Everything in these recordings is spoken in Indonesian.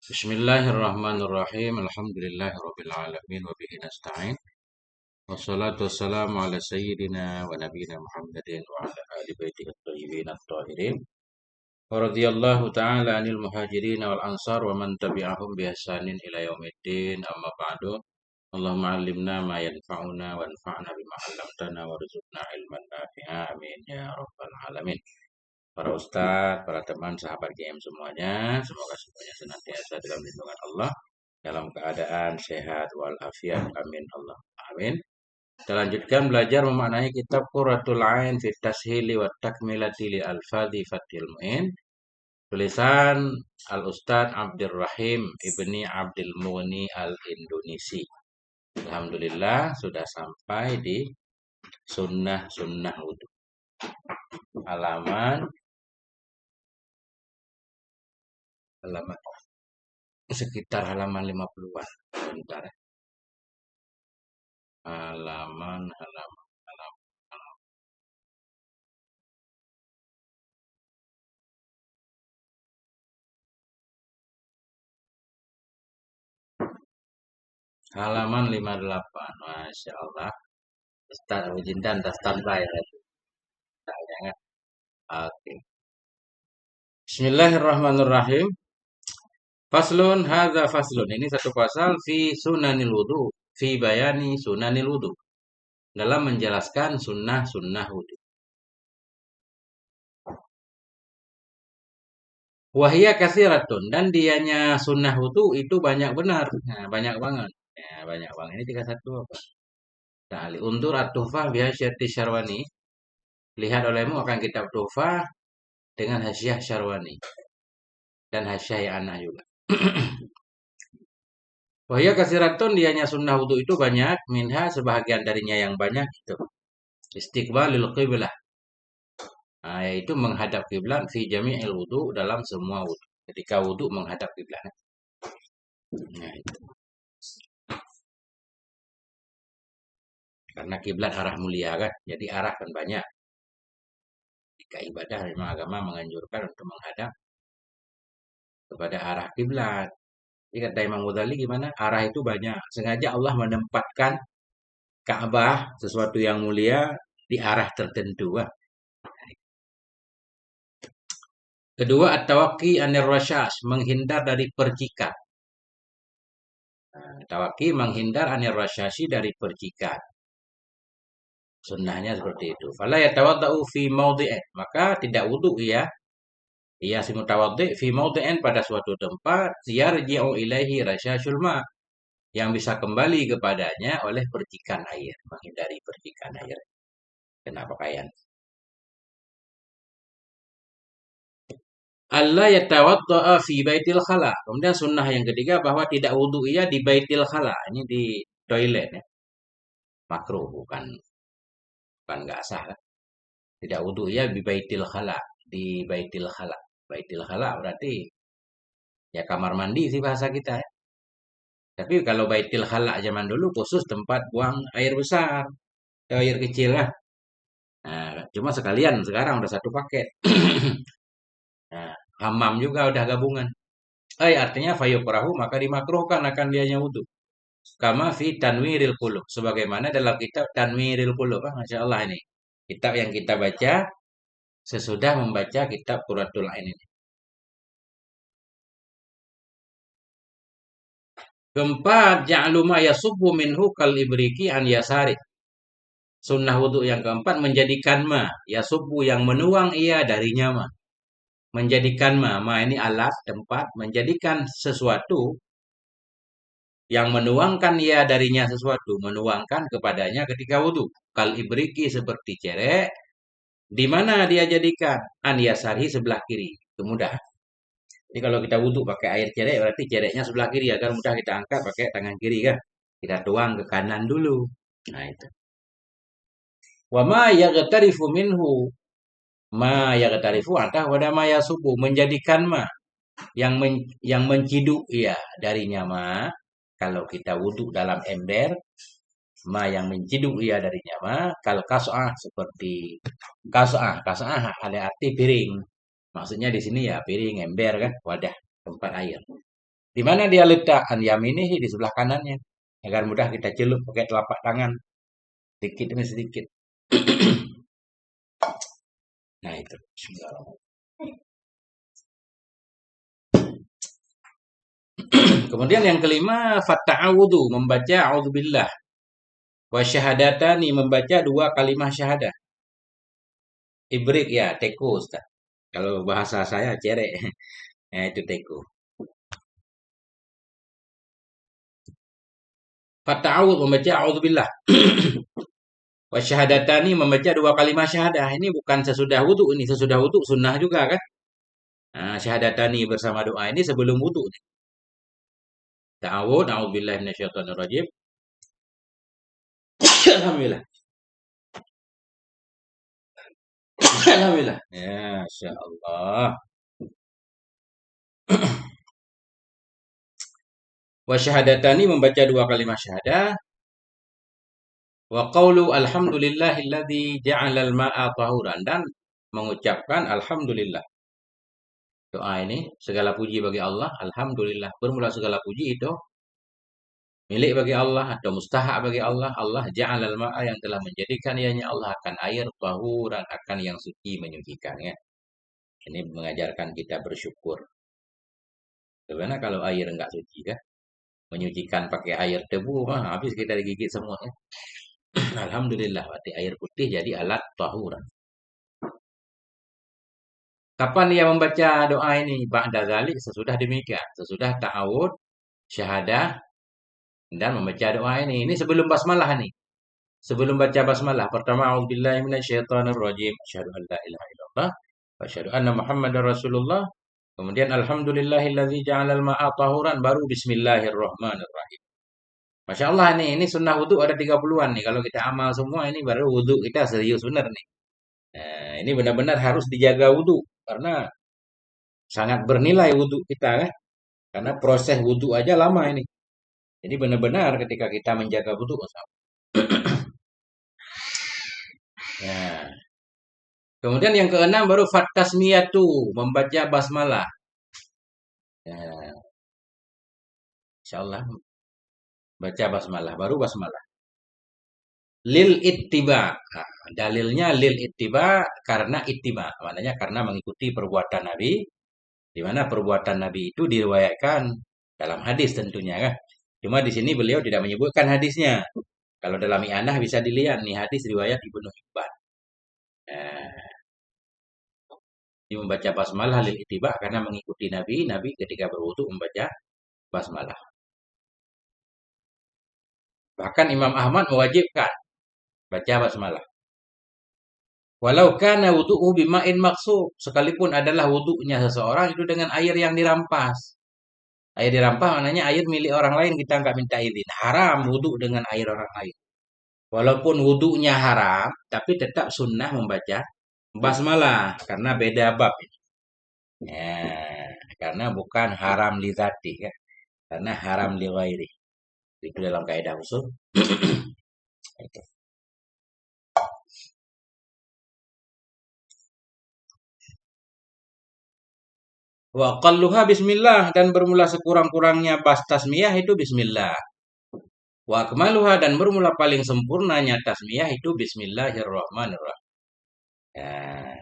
Bismillahirrahmanirrahim. Alhamdulillahirabbil alamin wa bihi nasta'in. Wassalatu wassalamu ala sayyidina wa nabiyyina Muhammadin wa ala ali baitihi at-thayyibin at-tahirin. Wa radhiyallahu ta'ala 'anil muhajirin wal ansar wa man tabi'ahum bi ihsanin ila yaumiddin. Amma ba'du. Allahumma 'allimna ma yanfa'una wanfa'na bima 'allamtana warzuqna ilman nafi'a. Amin ya rabbal alamin. Para ustadz, para teman, sahabat GM semuanya, semoga semuanya senantiasa dalam lindungan Allah, dalam keadaan sehat walafiat. Amin Allah. Amin. Kita lanjutkan belajar memaknai kitab Qurratul Ain fi Tashili wa Takmilati li Al-Fadhi Fathil Mu'in. Tulisan Al-Ustadz Abdurrahim Ibni Abdul Mughni Al-Indonesi. Alhamdulillah sudah sampai di sunnah-sunnah wudhu. Halaman sekitar halaman 50-an. Bentar ya. Halaman. Halaman 58. Masya Allah. Ustaz Abu Jindan dah standby ya. Jangan. Oke. Bismillahirrahmanirrahim. Faslun hadza faslun. Ini satu pasal fi sunanil wudu, fi bayani sunanil wudu. Dalam menjelaskan sunnah-sunnah wudu. Wahia kasiratun, dan dianya sunnah wudu itu banyak benar. Nah, banyak banget. Ya, banyak banget. Ini 31 apa? Nah, undur at-tuhfah bihasyati Syarwani. Lihat olehmu akan kitab tuhfah dengan hasyiah Syarwani. Dan hasyiah Ana juga. Wahya kasiratun, dianya sunnah wudu itu banyak. Minha, sebahagian darinya yang banyak itu istiqbalul qiblah. Nah, yaitu menghadap kiblat fi jami'il wudu, dalam semua wudu. Ketika wudu menghadap kiblat. Nah, itu. Karena kiblat arah mulia kan. Jadi arah kan banyak. Jika ibadah memang agama menganjurkan untuk menghadap kepada arah kiblat. Jadi kata Imam Ghazali gimana? Arah itu banyak. Sengaja Allah menempatkan Ka'bah, sesuatu yang mulia, di arah tertentu. Kedua, at-tawaqi anir rasyas, menghindar dari percikan. Tawaqi menghindar anir rasyasi, dari percikan. Sunnahnya seperti itu. Fala yatawaddau fi maudhi'in, maka tidak wudu ia si mutawaddi fi maudhi'in, pada suatu tempat yarji'u ilaihi rasyasul ma, yang bisa kembali kepadanya oleh percikan air, menghindari percikan air kena pakaian. Allah yatawadda'a fi baitil khala. Kemudian sunnah yang ketiga bahwa tidak wudu ia di baitil khala. Ini di toilet ya. Makruh, bukan enggak sah. Tidak wudu ia di baitil khala, di baitil khala. Baitil khala berarti ya kamar mandi sih bahasa kita ya. Tapi kalau baitil khala zaman dulu khusus tempat buang air besar, air kecil lah. Nah, cuma sekalian sekarang udah satu paket. Nah, hammam juga udah gabungan. Artinya fayukrahu, maka dimakruhkan akan dianya wudu. Kama fi tanwiril qulub, sebagaimana dalam kitab Tanwiril Qulub. Masya Allah ini. Kitab yang kita baca sesudah membaca kitab Qurratul Ain ini. Keempat, ja'lu ma yasubbu minhu kal ibriki an yasari. Sunnah wudu yang keempat, menjadikan ma yasubbu, yang menuang ia darinya ma. Menjadikan ma ini alat, tempat, menjadikan sesuatu yang menuangkan ia darinya sesuatu, menuangkan kepadanya ketika wudu. Kal ibriki, seperti cerek. Di mana dia jadikan? An yasari, sebelah kiri. Itu mudah. Jadi kalau kita wudu pakai air cerek, berarti cereknya sebelah kiri, agar mudah kita angkat pakai tangan kiri kan. Kita tuang ke kanan dulu. Nah itu. Wa ma yaghtarifu minhu, ma yaghtarifu atau wada ma yasubu, menjadikan ma yang menciduk ya darinya ma. Kalau kita wudhu dalam ember, ma yang menciduk ia darinya ma. Kal kas'ah, seperti kas'ah ada arti piring. Maksudnya di sini ya piring, ember kan, wadah tempat air. Di mana dia letak? An yaminihi, di sebelah kanannya. Agar mudah kita celup pakai telapak tangan. Sedikit demi sedikit. Nah itu. Kemudian yang kelima, fata'awudu, membaca a'udzubillah. Wa syahadatani, membaca dua kalimah syahadah. Ibrik ya, teko Ustaz. Kalau bahasa saya cerek. Nah, itu teko. Fata'awud, membaca a'udzubillah. Wa syahadatani, membaca dua kalimah syahadah. Ini bukan sesudah wudu, ini sesudah wudu sunnah juga kan? Nah, syahadatani bersama doa ini sebelum wudu. Ta'awud, a'udzubillahi minasyaitonirrajim. Alhamdulillah. Alhamdulillah. Ya, Masya Allah. Wa syahadatani, membaca dua kalimat syahadah. Wa qawlu alhamdulillahilladzi ja'alal ma'a tahuran, dan mengucapkan alhamdulillah. Doa ini segala puji bagi Allah, alhamdulillah. Bermula segala puji itu milik bagi Allah atau mustahak bagi Allah. Allah ja'alal ma'a, yang telah menjadikan ianya Allah akan air tahuran, akan yang suci menyucikan ya. Ini mengajarkan kita bersyukur. Sebenarnya kalau air enggak suci kan, menyucikan pakai air debu mah habis kita digigit semua ya. Alhamdulillah, berarti air putih jadi alat tahuran. Kapan dia membaca doa ini? Ba'da dzalik, sesudah demikian, sesudah ta'awud, syahadah, dan membaca doa ini. Ini sebelum basmalah nih. Sebelum baca basmalah, pertama a'udzubillahi minasyaitonirrajim, asyhadu an la ilaha illallah wa asyhadu anna muhammadar rasulullah. Kemudian alhamdulillahilladzi ja'alal ma'a tahuran, baru bismillahirrahmanirrahim. Masya Allah ini sunnah wudhu ada 30-an nih. Kalau kita amal semua ini baru wudhu kita serius benar nih. Nah, ini benar-benar harus dijaga wudhu. Karena sangat bernilai wudhu kita kan. Karena proses wudhu aja lama ini. Jadi benar-benar ketika kita menjaga wudhu. Nah, kemudian yang keenam baru fatasmiyatu, membaca basmalah. Nah, insyaallah baca basmalah, baru basmalah. Lil ittiba. Nah, dalilnya lil ittiba, karena ittiba, maknanya karena mengikuti perbuatan Nabi, di mana perbuatan Nabi itu diriwayatkan dalam hadis tentunya kan. Cuma di sini beliau tidak menyebutkan hadisnya. Kalau dalam i'anah bisa dilihat nih hadis riwayat Ibnu Hibban. Nah, ini membaca basmalah lil ittiba karena mengikuti Nabi, Nabi ketika berwudu membaca basmalah. Bahkan Imam Ahmad mewajibkan baca basmalah. Walau kana wudu'u bima'in maksub, sekalipun adalah wudu'nya seseorang itu dengan air yang dirampas. Air dirampas maknanya air milik orang lain, kita nggak minta izin. Haram wudu dengan air orang lain. Walaupun wudunya haram, tapi tetap sunnah membaca basmalah karena beda bab ini. Ya, karena bukan haram li dzati ya. Karena haram li ghairi. Itu dalam kaidah usul. Itu. Wa aqalluha bismillah, dan bermula sekurang-kurangnya bas tasmiyah itu bismillah. Wa akmaluha, dan bermula paling sempurnanya tasmiyah itu bismillahirrahmanirrahim. Ya.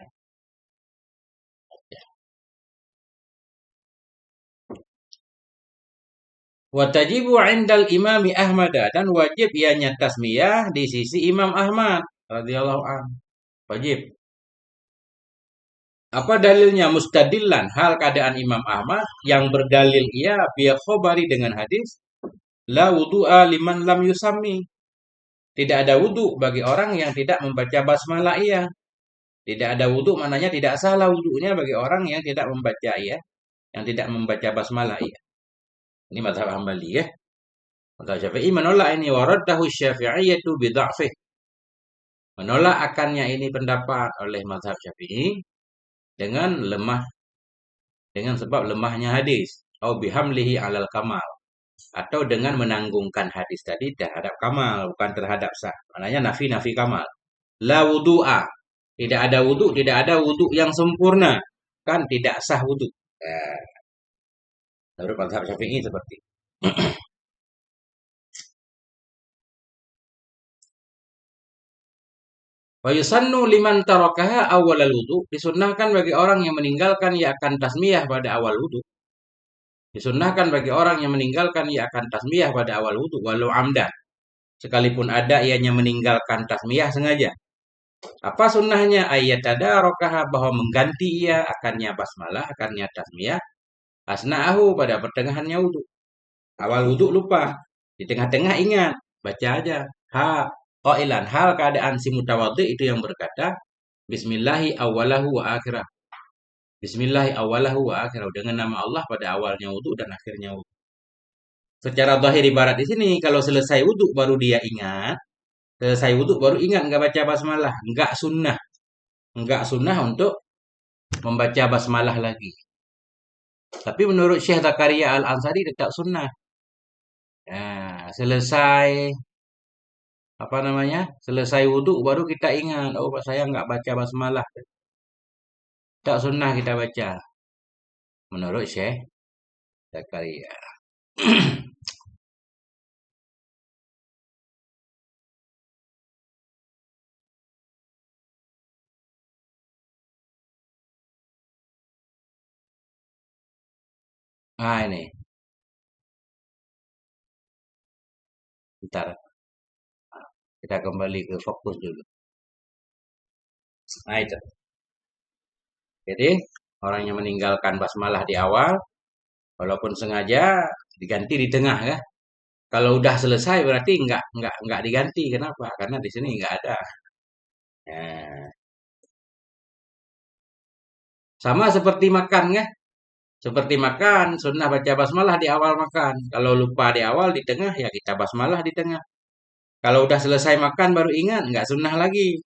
Wa tajibu 'indal imami Ahmad, dan wajib ianya tasmiyah di sisi Imam Ahmad radhiyallahu anhu. Wajib. Apa dalilnya? Mustadillan, hal keadaan Imam Ahmad yang berdalil ia bi khobari dengan hadis la wudu'a liman lam yusammi. Tidak ada wudu bagi orang yang tidak membaca basmalah ia. Tidak ada wudu maknanya tidak salah wudunya bagi orang yang tidak membaca ia, yang tidak membaca basmalah ia. Ini mazhab Hambali ya. Mazhab Syafi'i menolak ini, waraddahu Syafi'iyyatu bi dha'fih. Menolak akannya ini pendapat oleh mazhab Syafi'i dengan lemah, dengan sebab lemahnya hadis, atau bihamlihi alal kamal, atau dengan menanggungkan hadis tadi terhadap kamal, bukan terhadap sah. Maknanya nafi kamal. La wudu'a, tidak ada wudu, tidak ada wudu yang sempurna, kan tidak sah wudu. Menurut mazhab Syafi'i seperti itu. Wa yusannu liman tarakaha awwalal wudu, disunnahkan bagi orang yang meninggalkan ia akan tasmiyah pada awal wudu. Disunnahkan bagi orang yang meninggalkan ia akan tasmiyah pada awal wudu walau amdan. Sekalipun ada ianya meninggalkan tasmiyah sengaja. Apa sunnahnya? Ayat ada rokaha bahwa mengganti ia akannya basmalah, akannya tasmiyah. Asna'ahu pada pertengahannya wudu. Awal wudu lupa. Di tengah-tengah ingat. Baca aja. Qailan. Hal keadaan si mutawadhi itu yang berkata. Bismillahi awalahu wa akhirah. Bismillahi awalahu wa akhirah. Dengan nama Allah pada awalnya wudu dan akhirnya wudu. Secara zahir ibarat di sini. Kalau selesai wudu baru dia ingat. Selesai wudu baru ingat nggak baca basmalah. Nggak sunnah. Nggak sunnah untuk membaca basmalah lagi. Tapi menurut Syekh Zakaria Al-Ansari tetap sunnah. Nah, selesai apa namanya? Selesai wudhu baru kita ingat, oh saya nggak baca basmalah. Tak sunnah kita baca. Menurut Syekh Zakaria. Nah ini, bentar. Kita kembali ke fokus dulu. Nah itu. Jadi, orang yang meninggalkan basmalah di awal, walaupun sengaja diganti di tengah ya. Kalau udah selesai berarti nggak diganti. Kenapa? Karena di sini nggak ada. Nah, sama seperti makan ya. Seperti makan, sunnah baca basmalah di awal makan. Kalau lupa di awal, di tengah, ya kita basmalah di tengah. Kalau udah selesai makan baru ingat, nggak sunnah lagi.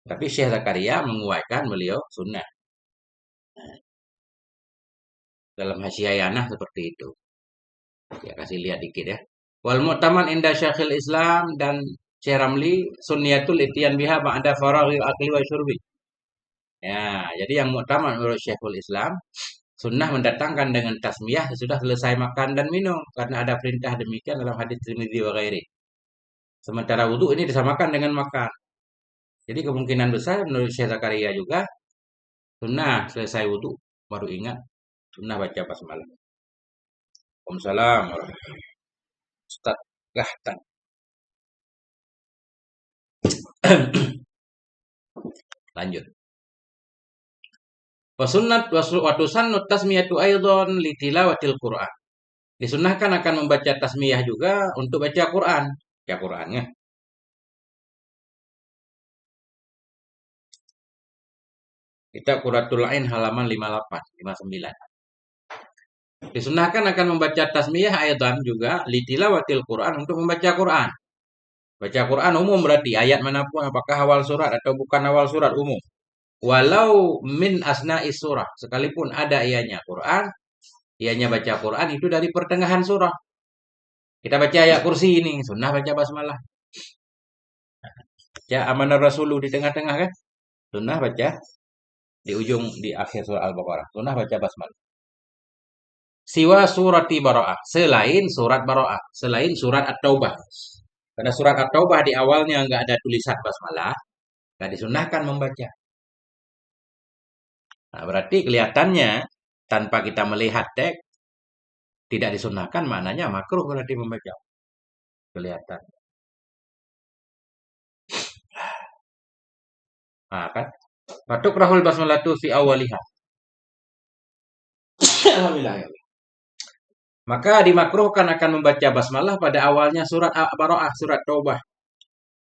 Tapi Syekh Zakaria menguatkan beliau sunnah. Dalam Hasyiah seperti itu. Ya kasih lihat dikit ya. Wal mu'taman inda Syekhul Islam dan Syekh Ramli sunniyatul ityan biha ba'da faraghil akli wa syurbi. Ya, jadi yang mu'taman menurut Syekhul Islam sunnah mendatangkan dengan tasmiyah sesudah selesai makan dan minum karena ada perintah demikian dalam hadis Tirmidzi wa ghairi. Sementara wudhu ini disamakan dengan makan. Jadi kemungkinan besar menurut Syekh Zakaria juga sunnah selesai wudhu baru ingat sunnah baca basmalah. Waalaikumsalam warahmatullahi wabarakatuh. Ustaz Gahtan. Lanjut. Wasunnat watusannut tasmiyatu aidan li tilawatil Qur'an. Disunnahkan akan membaca tasmiyah juga untuk baca Quran. Ya Qurannya. Kita Quratul Ain halaman 58, 59. Disunahkan akan membaca tasmiyah aidan juga li tilawatil Quran untuk membaca Quran. Baca Quran umum berarti ayat manapun apakah awal surat atau bukan awal surat umum. Walau min asna'i surah, sekalipun ada ianya Quran, ianya baca Quran itu dari pertengahan surah. Kita baca ayat kursi ini, sunnah baca basmalah. Baca amanah rasuluh di tengah-tengah kan? Sunnah baca di ujung di akhir surah Al-Baqarah. Sunnah baca basmalah. Siwa surati Bara'ah, selain surat Bara'ah, selain surat At-Taubah. Karena surat At-Taubah di awalnya nggak ada tulisan basmalah, nggak disunahkan membaca. Nah, berarti kelihatannya tanpa kita melihat teks tidak disunahkan, maknanya makruh berarti membaca. Kelihatan. Nah, kan? Batuk rahul basmalatu fi awaliha. Alhamdulillah. Maka dimakruhkan akan membaca basmalah pada awalnya surat Al-Bara'ah, surat Taubah.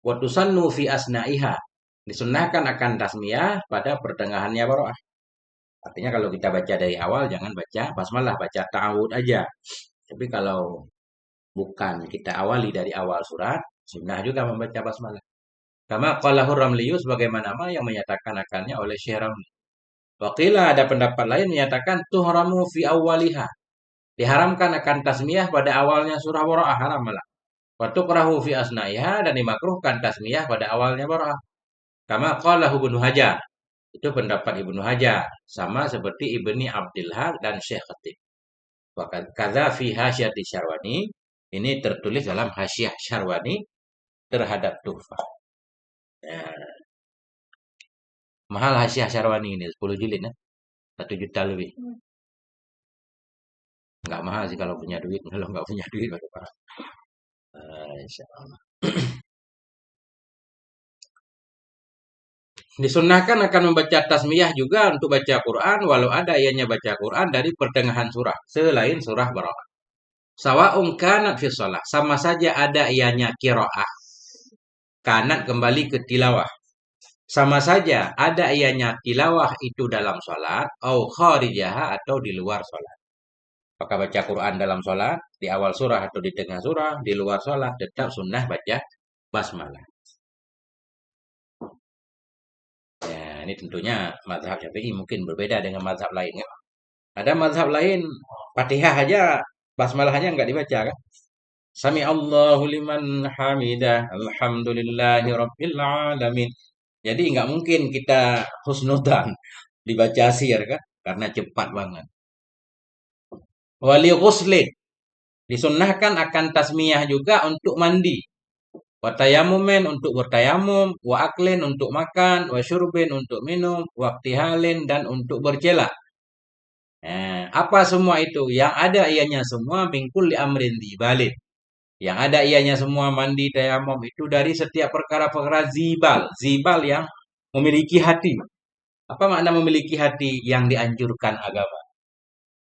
Wa tusannu fi asna'iha. Disunnahkan akan tasmiyah pada pertengahannya Bara'ah. Artinya kalau kita baca dari awal jangan baca basmalah, baca ta'awud aja. Tapi kalau bukan kita awali dari awal surat, sunnah juga membaca basmalah. Kama qalahur Ramliyu sebagaimana yang menyatakan akannya oleh Syekh Ramli. Waqila ada pendapat lain menyatakan tuhramu fi awwaliha. Diharamkan akan tasmiyah pada awalnya surah Bara'ah, haram malah. Wa tukrahu fi asna'iha dan dimakruhkan tasmiyah pada awalnya Bara'ah. Kama qalahu Ibnu Hajar. Itu pendapat Ibnu Hajar, sama seperti Ibni Abdillah dan Syekh Khatib. Wa kadza fi Hasyati Syarwani, ini tertulis dalam Hasyiah Syarwani terhadap Tuhfah. Ya, mahal Hasyiah Syarwani ini 10 jilid ya. 1 juta lebih. Nggak mahal sih kalau punya duit. Kalau nggak punya duit baru mahal. Insyaallah. Disunnahkan akan membaca tasmiyah juga untuk baca Quran walau ada ianya baca Quran dari pertengahan surah selain surah Baraqah. Sawa'un kanat fi shalah, sama saja ada ianya qiraah. Kanat kembali ke tilawah. Sama saja ada ianya tilawah itu dalam salat au kharijaha atau di luar salat. Apakah baca Quran dalam salat, di awal surah atau di tengah surah, di luar salat tetap sunnah baca basmalah. Ya, ini tentunya mazhab Syafi'i mungkin berbeda dengan mazhab lain kan. Ada mazhab lain Fatihah aja basmalahnya enggak dibaca kan. Sami Allahu liman hamidah, alhamdulillahi rabbil alamin. Jadi enggak mungkin kita husnudzan dibaca sir kan karena cepat banget. Wali ghuslin disunnahkan akan tasmiyah juga untuk mandi. Wa tayamumen untuk bertayamum, wa aklin untuk makan, wa syurbin untuk minum, wa iktihalin dan untuk bercela. Apa semua itu? Yang ada ianya semua mingkul li amrin dibalin. Yang ada ianya semua mandi tayamum itu dari setiap perkara-perkara zibal. Zibal yang memiliki hati. Apa makna memiliki hati yang dianjurkan agama?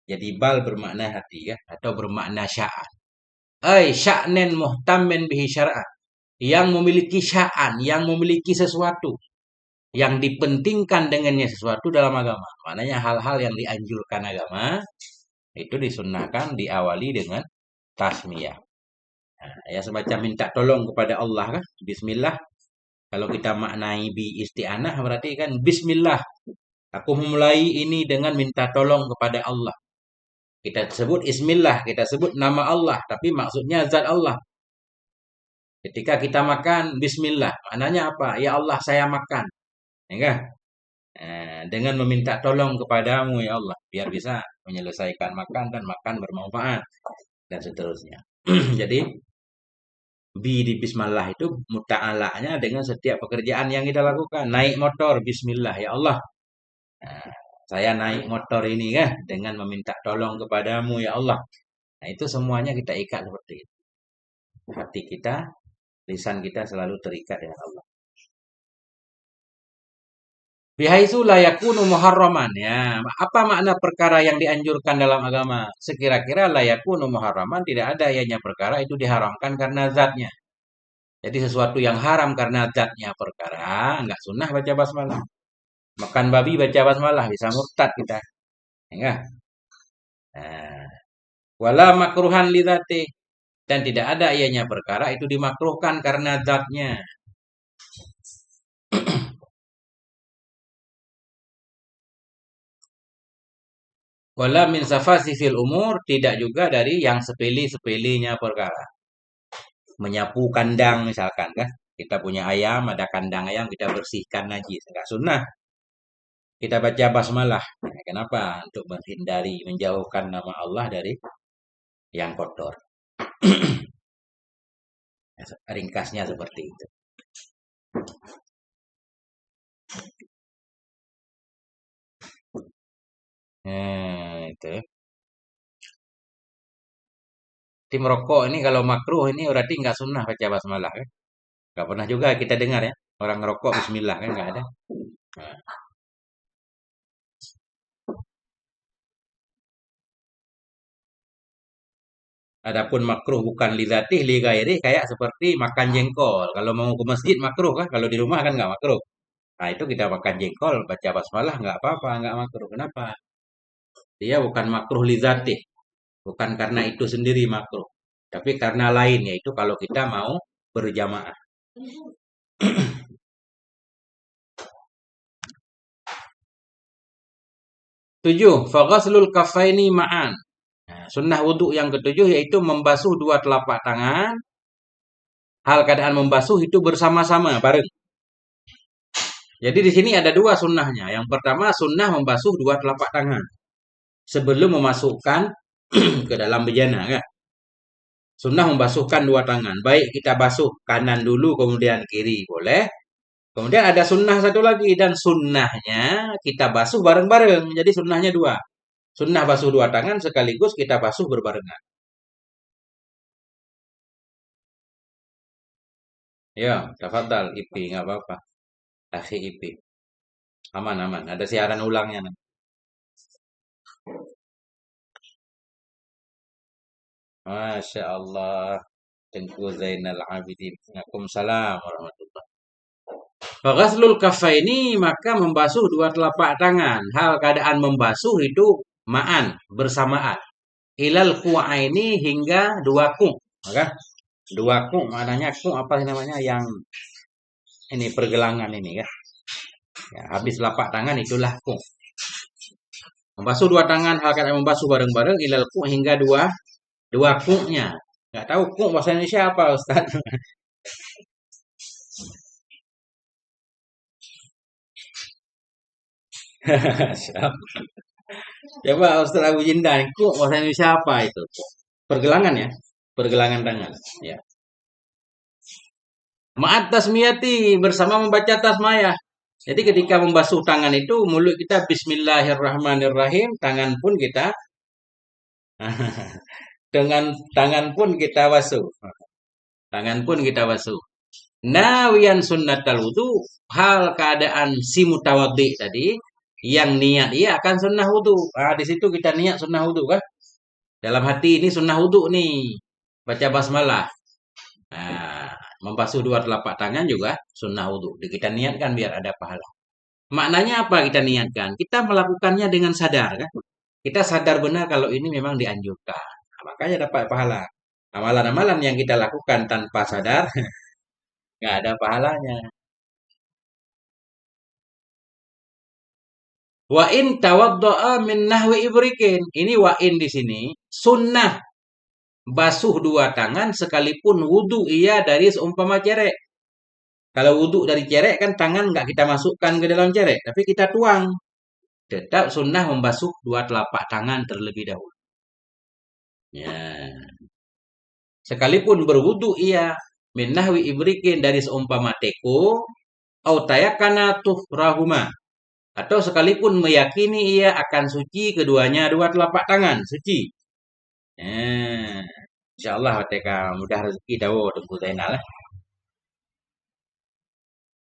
Jadi bal bermakna hati ya, atau bermakna sya'an. Sya'nen muhtammen bihi syar'an. Yang memiliki sya'an, yang memiliki sesuatu. Yang dipentingkan dengannya sesuatu dalam agama. Maknanya hal-hal yang dianjurkan agama itu disunnahkan diawali dengan tasmiyah. Nah, ya semacam minta tolong kepada Allah kan. Bismillah. Kalau kita maknai bi isti'anah berarti kan bismillah. Aku memulai ini dengan minta tolong kepada Allah. Kita sebut ismillah, kita sebut nama Allah, tapi maksudnya zat Allah. Ketika kita makan bismillah, maknanya apa? Ya Allah, saya makan. Ya, dengan meminta tolong kepadamu ya Allah biar bisa menyelesaikan makan dan makan bermanfaat dan seterusnya. Jadi di bismillah itu muta'alanya dengan setiap pekerjaan yang kita lakukan. Naik motor bismillah ya Allah. Nah, saya naik motor ini kan dengan meminta tolong kepadamu ya Allah. Nah, itu semuanya kita ikat seperti itu. Hati kita, lisan kita selalu terikat dengan Allah. Bihaitsu la yakunu muharraman ya. Apa makna perkara yang dianjurkan dalam agama? Sekira-kira la yakunu muharraman tidak ada ianya perkara itu diharamkan karena zatnya. Jadi sesuatu yang haram karena zatnya perkara enggak sunnah baca basmalah. Makan babi baca basmalah bisa murtad kita. Enggak? Nah, wala makruhan lidzati dan tidak ada ianya perkara itu dimakruhkan karena zatnya. Wala min safasifil umur tidak juga dari yang sepele-sepelenya perkara. Menyapu kandang misalkan kan. Kita punya ayam, ada kandang ayam kita bersihkan najis. Enggak sunnah. Kita baca basmalah. Kenapa? Untuk menghindari, menjauhkan nama Allah dari yang kotor. Ringkasnya seperti itu. Itu. Tim rokok ini kalau makruh ini berarti nggak sunnah baca basmalah kan? Nggak pernah juga kita dengar ya orang ngerokok Bismillah kan nggak ada. Nah. Adapun makruh bukan lidzatih li ghairi kayak seperti makan jengkol. Kalau mau ke masjid makruh kan? Kalau di rumah kan nggak makruh. Nah itu kita makan jengkol baca basmalah nggak apa-apa nggak makruh. Kenapa? Dia bukan makruh lidzatih. Bukan karena itu sendiri makruh. Tapi karena lain yaitu kalau kita mau berjamaah. 7. Faghaslul kaffaini ma'an. Nah, sunnah wudhu yang ketujuh yaitu membasuh dua telapak tangan. Hal keadaan membasuh itu bersama-sama bareng. Jadi di sini ada dua sunnahnya. Yang pertama sunnah membasuh dua telapak tangan sebelum memasukkan ke dalam bejana kan. Sunnah membasuhkan dua tangan. Baik kita basuh kanan dulu kemudian kiri boleh. Kemudian ada sunnah satu lagi dan sunnahnya kita basuh bareng-bareng. Jadi sunnahnya dua. Sunnah basuh dua tangan sekaligus kita basuh berbarengan. Ya, tafadhal IP nggak apa-apa. Akhi IP. Aman aman. Ada siaran ulangnya nanti. Masya Allah. Tengku Zainal Abidin. Waalaikumsalam warahmatullahi. Faghaslul kaffaini maka membasuh dua telapak tangan. Hal keadaan membasuh itu ma'an, bersamaan. Ilal ku'aini hingga dua ku. Maka dua ku maknanya ku apa namanya yang ini pergelangan ini kan. Ya, habis telapak tangan itulah ku. Membasuh dua tangan hal keadaan membasuh bareng-bareng ilal ku hingga dua ku-nya. Enggak tahu ku bahasa Indonesia apa Ustaz? Coba Ustaz Abu Jindan, ku bahasa Indonesia apa itu? Pergelangan ya? Pergelangan tangan. Ya. Ma'at tasmiyati bersama membaca tasmayah. Jadi ketika membasuh tangan itu mulut kita Bismillahirrahmanirrahim, tangan pun kita dengan tangan pun kita basuh. Tangan pun kita basuh. Nawiyan sunnatal wudu, hal keadaan si mutawaddi tadi yang niat ia akan sunnah wudu. Ah, di situ kita niat sunnah wudu kan? Dalam hati ini sunnah wudu nih. Baca basmalah. Nah, membasuh dua telapak tangan juga sunnah wudu. Kita niatkan biar ada pahala. Maknanya apa kita niatkan? Kita melakukannya dengan sadar kan? Kita sadar benar kalau ini memang dianjurkan. Nah, makanya dapat pahala. Amalan-amalan yang kita lakukan tanpa sadar nggak ada pahalanya. Wa in tawaddo'a min nahwi ibrikin. Ini wa in di sini sunnah basuh dua tangan sekalipun wudu ia dari seumpama cerek. Kalau wudu dari cerek kan tangan nggak kita masukkan ke dalam cerek, tapi kita tuang. Tetap sunnah membasuh dua telapak tangan terlebih dahulu. Ya. Sekalipun berwudu ia min nahwi ibrikin dari seumpama teko au tayakana tuhrahuma atau sekalipun meyakini ia akan suci keduanya dua telapak tangan suci. Eh, insyaallah TK mudah rezeki dawo Tengku Zainal.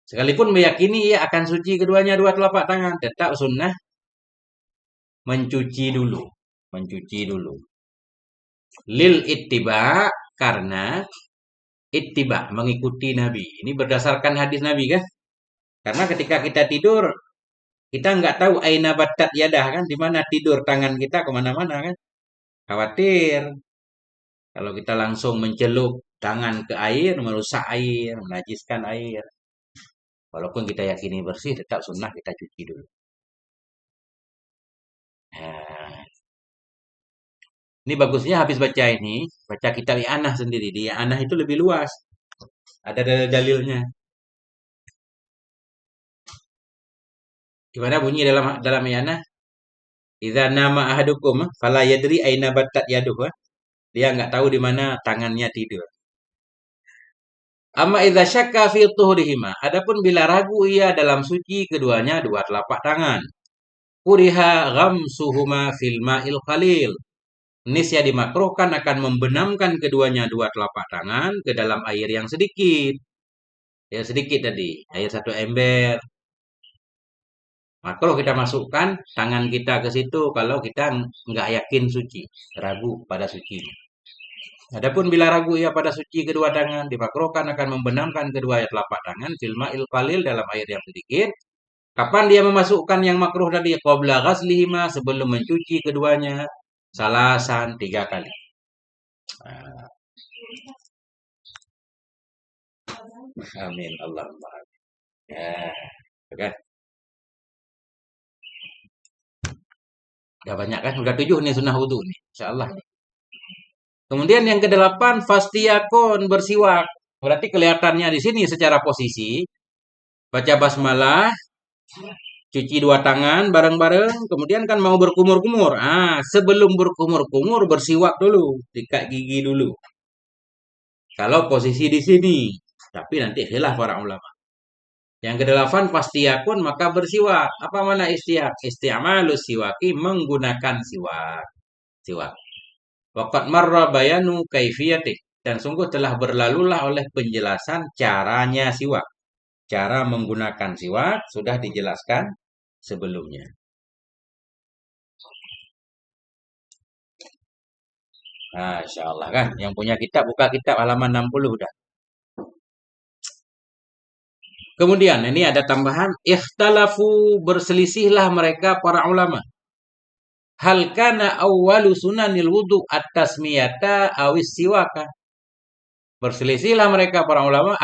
Sekalipun meyakini ia akan suci keduanya dua telapak tangan, tetap sunnah mencuci dulu. Mencuci dulu. Lil ittiba karena ittiba mengikuti Nabi. Ini berdasarkan hadis Nabi kan? Karena ketika kita tidur kita nggak tahu aina batat yadah kan, di mana tidur tangan kita kemana-mana kan. Khawatir kalau kita langsung mencelup tangan ke air, merusak air, menajiskan air. Walaupun kita yakini bersih, tetap sunnah kita cuci dulu. Nah, ini bagusnya habis baca ini, baca kitab I'anah sendiri. Di I'anah itu lebih luas. Ada dalil-dalilnya. Gimana bunyi dalam I'anah? Idza nama ahadukum fala yadri aina batat yaduh. Dia nggak tahu di mana tangannya tidur. Amma idza syakka fi tuhurihima. Adapun bila ragu ia dalam suci keduanya dua telapak tangan. Kuriha ghamsuhuma fil ma'il qalil. Nisya dimakruhkan akan membenamkan keduanya dua telapak tangan ke dalam air yang sedikit. Ya sedikit tadi, air satu ember. Makruh kita masukkan tangan kita ke situ kalau kita nggak yakin suci, ragu pada suci. Adapun bila ragu ia pada suci kedua tangan, dimakruhkan akan membenamkan kedua telapak tangan fil ma'il qalil dalam air yang sedikit. Kapan dia memasukkan yang makruh tadi? Qabla ghaslihima sebelum mencuci keduanya. Salasan 3 kali. Nah, amin Allahumma. Ya, oke. Udah banyak kan? Udah 7 nih sunnah wudu nih. Insyaallah. Kemudian yang ke-8 fastiyakun bersiwak. Berarti kelihatannya di sini secara posisi baca basmalah, Cuci dua tangan bareng-bareng, kemudian kan mau berkumur-kumur. Sebelum berkumur-kumur bersiwak dulu, sikat gigi dulu. Kalau posisi di sini, tapi nanti khilaf para ulama. Yang kedelapan pastiyakun maka bersiwak. Apa mana istiak? Isti'malus siwaki menggunakan siwak. Siwak. Waqad marra bayanu kaifiyatih. Dan sungguh telah berlalulah oleh penjelasan caranya siwak. Cara menggunakan siwak sudah dijelaskan sebelumnya. Nah, insya Allah kan. Yang punya kitab, buka kitab halaman 60 udah. Kemudian ini ada tambahan. Ikhtalafu berselisihlah mereka para ulama. Hal kana awwalu sunanil wudu at-tasmiyata awis siwaka. Berselisihlah mereka para ulama.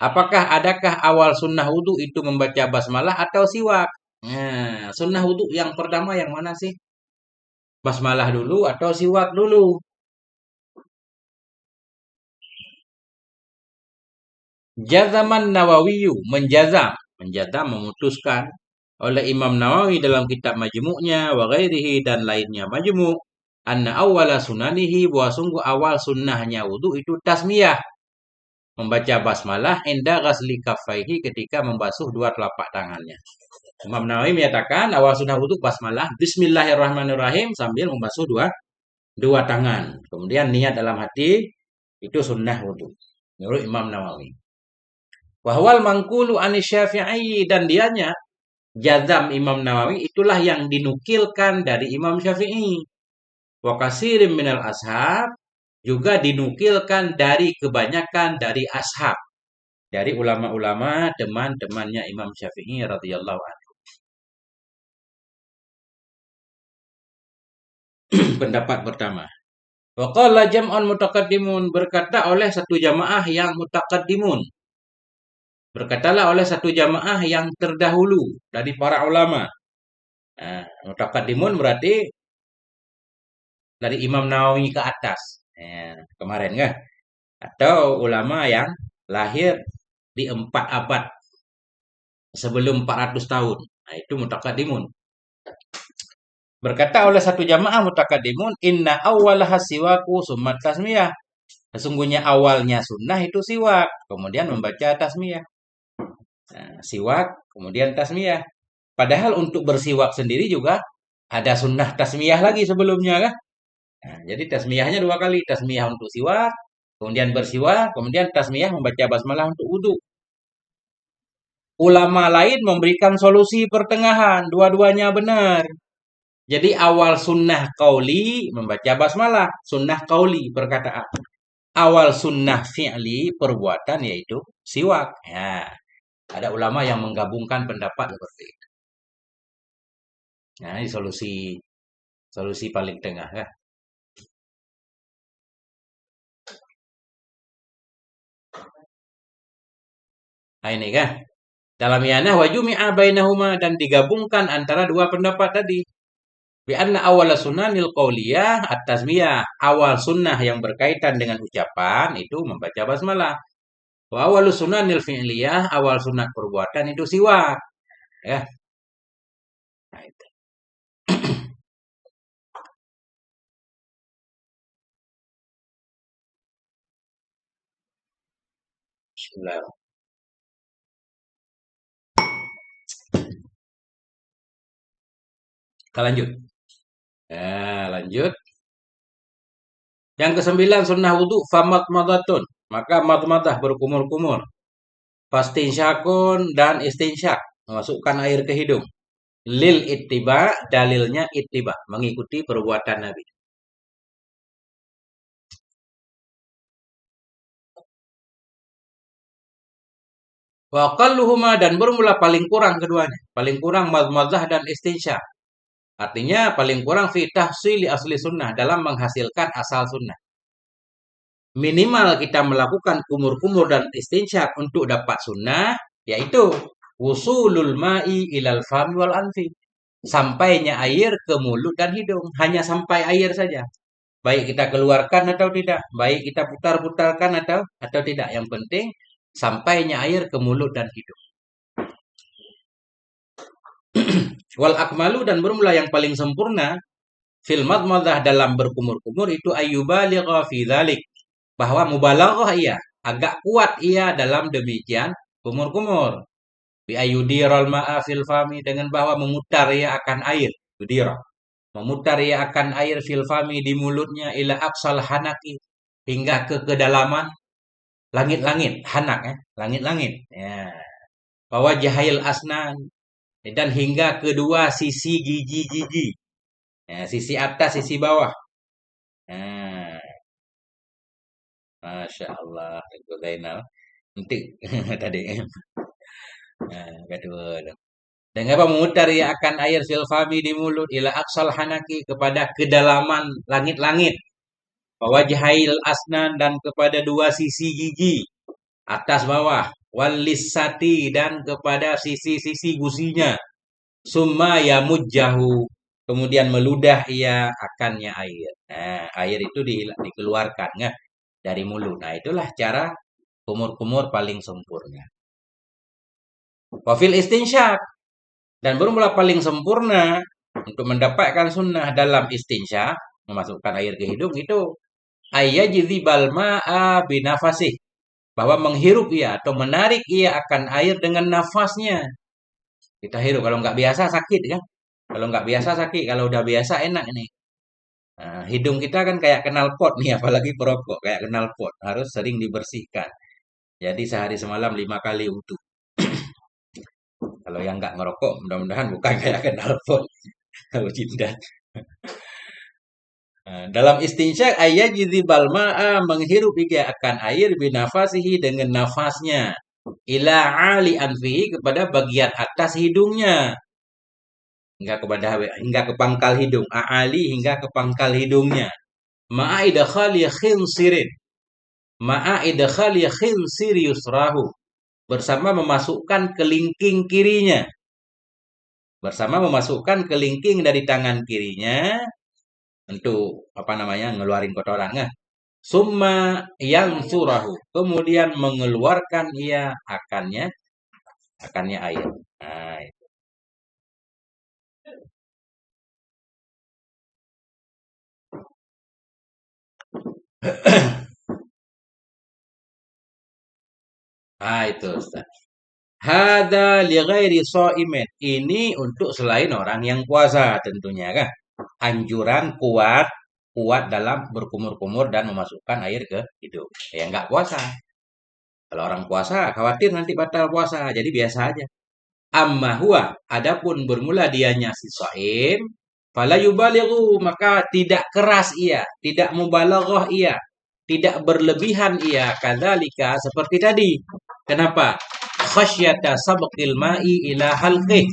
Apakah awal sunnah wudu itu membaca basmalah atau siwak? Nah, sunnah wudu yang pertama yang mana sih? Basmalah dulu atau siwak dulu? Jazaman Nawawiyu menjazam memutuskan oleh Imam Nawawi dalam kitab Majmu'nya wa ghairihi dan lainnya Majmu' anna awwala sunanihi bahwa sungguh awal sunnahnya wudu itu tasmiyah, membaca basmalah inda ghasli kaffaihi ketika membasuh dua telapak tangannya. Imam Nawawi menyatakan awal sunnah wudu basmalah bismillahirrahmanirrahim sambil membasuh dua tangan. Kemudian niat dalam hati itu sunnah wudu menurut Imam Nawawi. Wahwal mangkulu anis Syafi'i dan dianya jazam Imam Nawawi itulah yang dinukilkan dari Imam Syafi'i. Wa kasirim minal ashab juga dinukilkan dari kebanyakan dari ashab, dari ulama-ulama teman-temannya Imam Syafi'i radhiyallahu anhu. Pendapat pertama. Wa qala jam'un mutaqaddimun berkata oleh satu jamaah yang mutaqaddimun. Berkatalah oleh satu jamaah yang terdahulu dari para ulama. Nah, mutaqaddimun berarti dari Imam Nawawi ke atas. Kemarin kan? Atau ulama yang lahir di 4 abad sebelum 400 tahun. Nah, itu mutaqaddimun. Berkata oleh satu jamaah mutaqaddimun, inna awwalaha siwaku summa tasmiyah. Sesungguhnya awalnya sunnah itu siwak, kemudian membaca tasmiyah. Nah, siwak, kemudian tasmiyah. Padahal untuk bersiwak sendiri juga ada sunnah tasmiyah lagi sebelumnya kan? Nah, jadi tasmiyahnya 2 kali. Tasmiyah untuk siwak, kemudian bersiwak, kemudian tasmiyah membaca basmalah untuk wudu. Ulama lain memberikan solusi pertengahan, dua-duanya benar. Jadi awal sunnah qauli membaca basmalah, sunnah qauli perkataan. Awal sunnah fi'li perbuatan yaitu siwak. Ya, ada ulama yang menggabungkan pendapat seperti itu. Nah, ini solusi paling tengah kan. Nah, ini kan. Dalam yanah wa jumi'a bainahuma dan digabungkan antara dua pendapat tadi. Bi anna awal sunnanil qauliyah at-tasmiyah. Awal sunnah yang berkaitan dengan ucapan itu membaca basmalah. Wa awal sunnanil fi'liyah, awal sunnah perbuatan itu siwak. Ya. Nah, itu. Bismillah. Kita lanjut. Ya, lanjut. Yang kesembilan sunnah wudu famat madatun. Maka matmadah berkumur-kumur. Fastinsyakun dan istinsyak. Memasukkan air ke hidung. Lil ittiba, dalilnya ittiba. Mengikuti perbuatan Nabi. Wa aqalluhuma dan bermula paling kurang keduanya. Paling kurang madmadah dan istinsyak. Artinya paling kurang fi tahsili asli sunnah dalam menghasilkan asal sunnah. Minimal kita melakukan kumur-kumur dan istinsyak untuk dapat sunnah, yaitu wusulul ma'i ilal fami wal anfi. Sampainya air ke mulut dan hidung. Hanya sampai air saja. Baik kita keluarkan atau tidak. Baik kita putar-putarkan atau tidak. Yang penting sampainya air ke mulut dan hidung. Wal akmalu dan bermula yang paling sempurna fil madmadah dalam berkumur-kumur itu ayyubaligha fi dzalik. Bahwa mubalaghah iya, agak kuat ia dalam demikian kumur-kumur. Bi ayyudiral ma'a fil fami dengan bahwa memutar ia akan air. Yudira. Memutar ia akan air fil fami di mulutnya ila aqsal hanaki hingga ke kedalaman langit-langit, hanak ya, langit-langit. Ya. Bahwa jahil asnan dan hingga kedua sisi gigi-gigi. Ya, sisi atas, sisi bawah. Nah, Masya Allah, itu Zainal. Nanti tadi. Nah, kedua. Dengan apa memutar ia akan air silfami di mulut ila aksal hanaki kepada kedalaman langit-langit. Wajhail asnan dan kepada dua sisi gigi. Atas bawah. Walisati dan kepada sisi-sisi gusinya. Summa yamujjahu. Kemudian meludah ia akannya air. Nah, air itu dikeluarkan ya, dari mulut. Nah, itulah cara kumur-kumur paling sempurna. Wafil istinsyak. Dan bermula paling sempurna untuk mendapatkan sunnah dalam istinsyak, memasukkan air ke hidung itu ayyajzibal ma'a binafasih. Bahwa menghirup ia atau menarik ia akan air dengan nafasnya. Kita hirup. Kalau nggak biasa sakit kan? Kalau nggak biasa sakit. Kalau udah biasa enak ini. Nah, hidung kita kan kayak kenal pot nih, apalagi perokok. Kayak kenal pot. Harus sering dibersihkan. Jadi sehari semalam 5 kali untuk. Kalau yang nggak ngerokok, mudah-mudahan bukan kayak kenal pot. Kalau cinta. Nah, dalam istinsyak ayat jizibal ma'a menghirup dia akan air binafasihi dengan nafasnya. Ila ali anfihi kepada bagian atas hidungnya. Hingga ke pangkal hidung. A'ali hingga ke pangkal hidungnya. Ma'a idkhali khinsirin. Ma'a idkhali khinsir yusrahu. Bersama memasukkan kelingking kirinya. Bersama memasukkan kelingking dari tangan kirinya untuk apa namanya ngeluarin kotoran ya. Summa yang surahu. Kemudian mengeluarkan ia akannya air. Nah, itu. Ah, itu Ustaz. Hada li ghairi shaimin. Ini untuk selain orang yang puasa tentunya kan. Anjuran kuat dalam berkumur-kumur dan memasukkan air ke hidung. Ya nggak puasa. Kalau orang puasa khawatir nanti batal puasa. Jadi biasa aja. Amma huwa, adapun bermula dianya si shaim, fala yubalighu, maka tidak keras ia, tidak mubalaghah ia, tidak berlebihan ia, kadzalika seperti tadi. Kenapa? Khasyata sabqil ma'i ila halqih.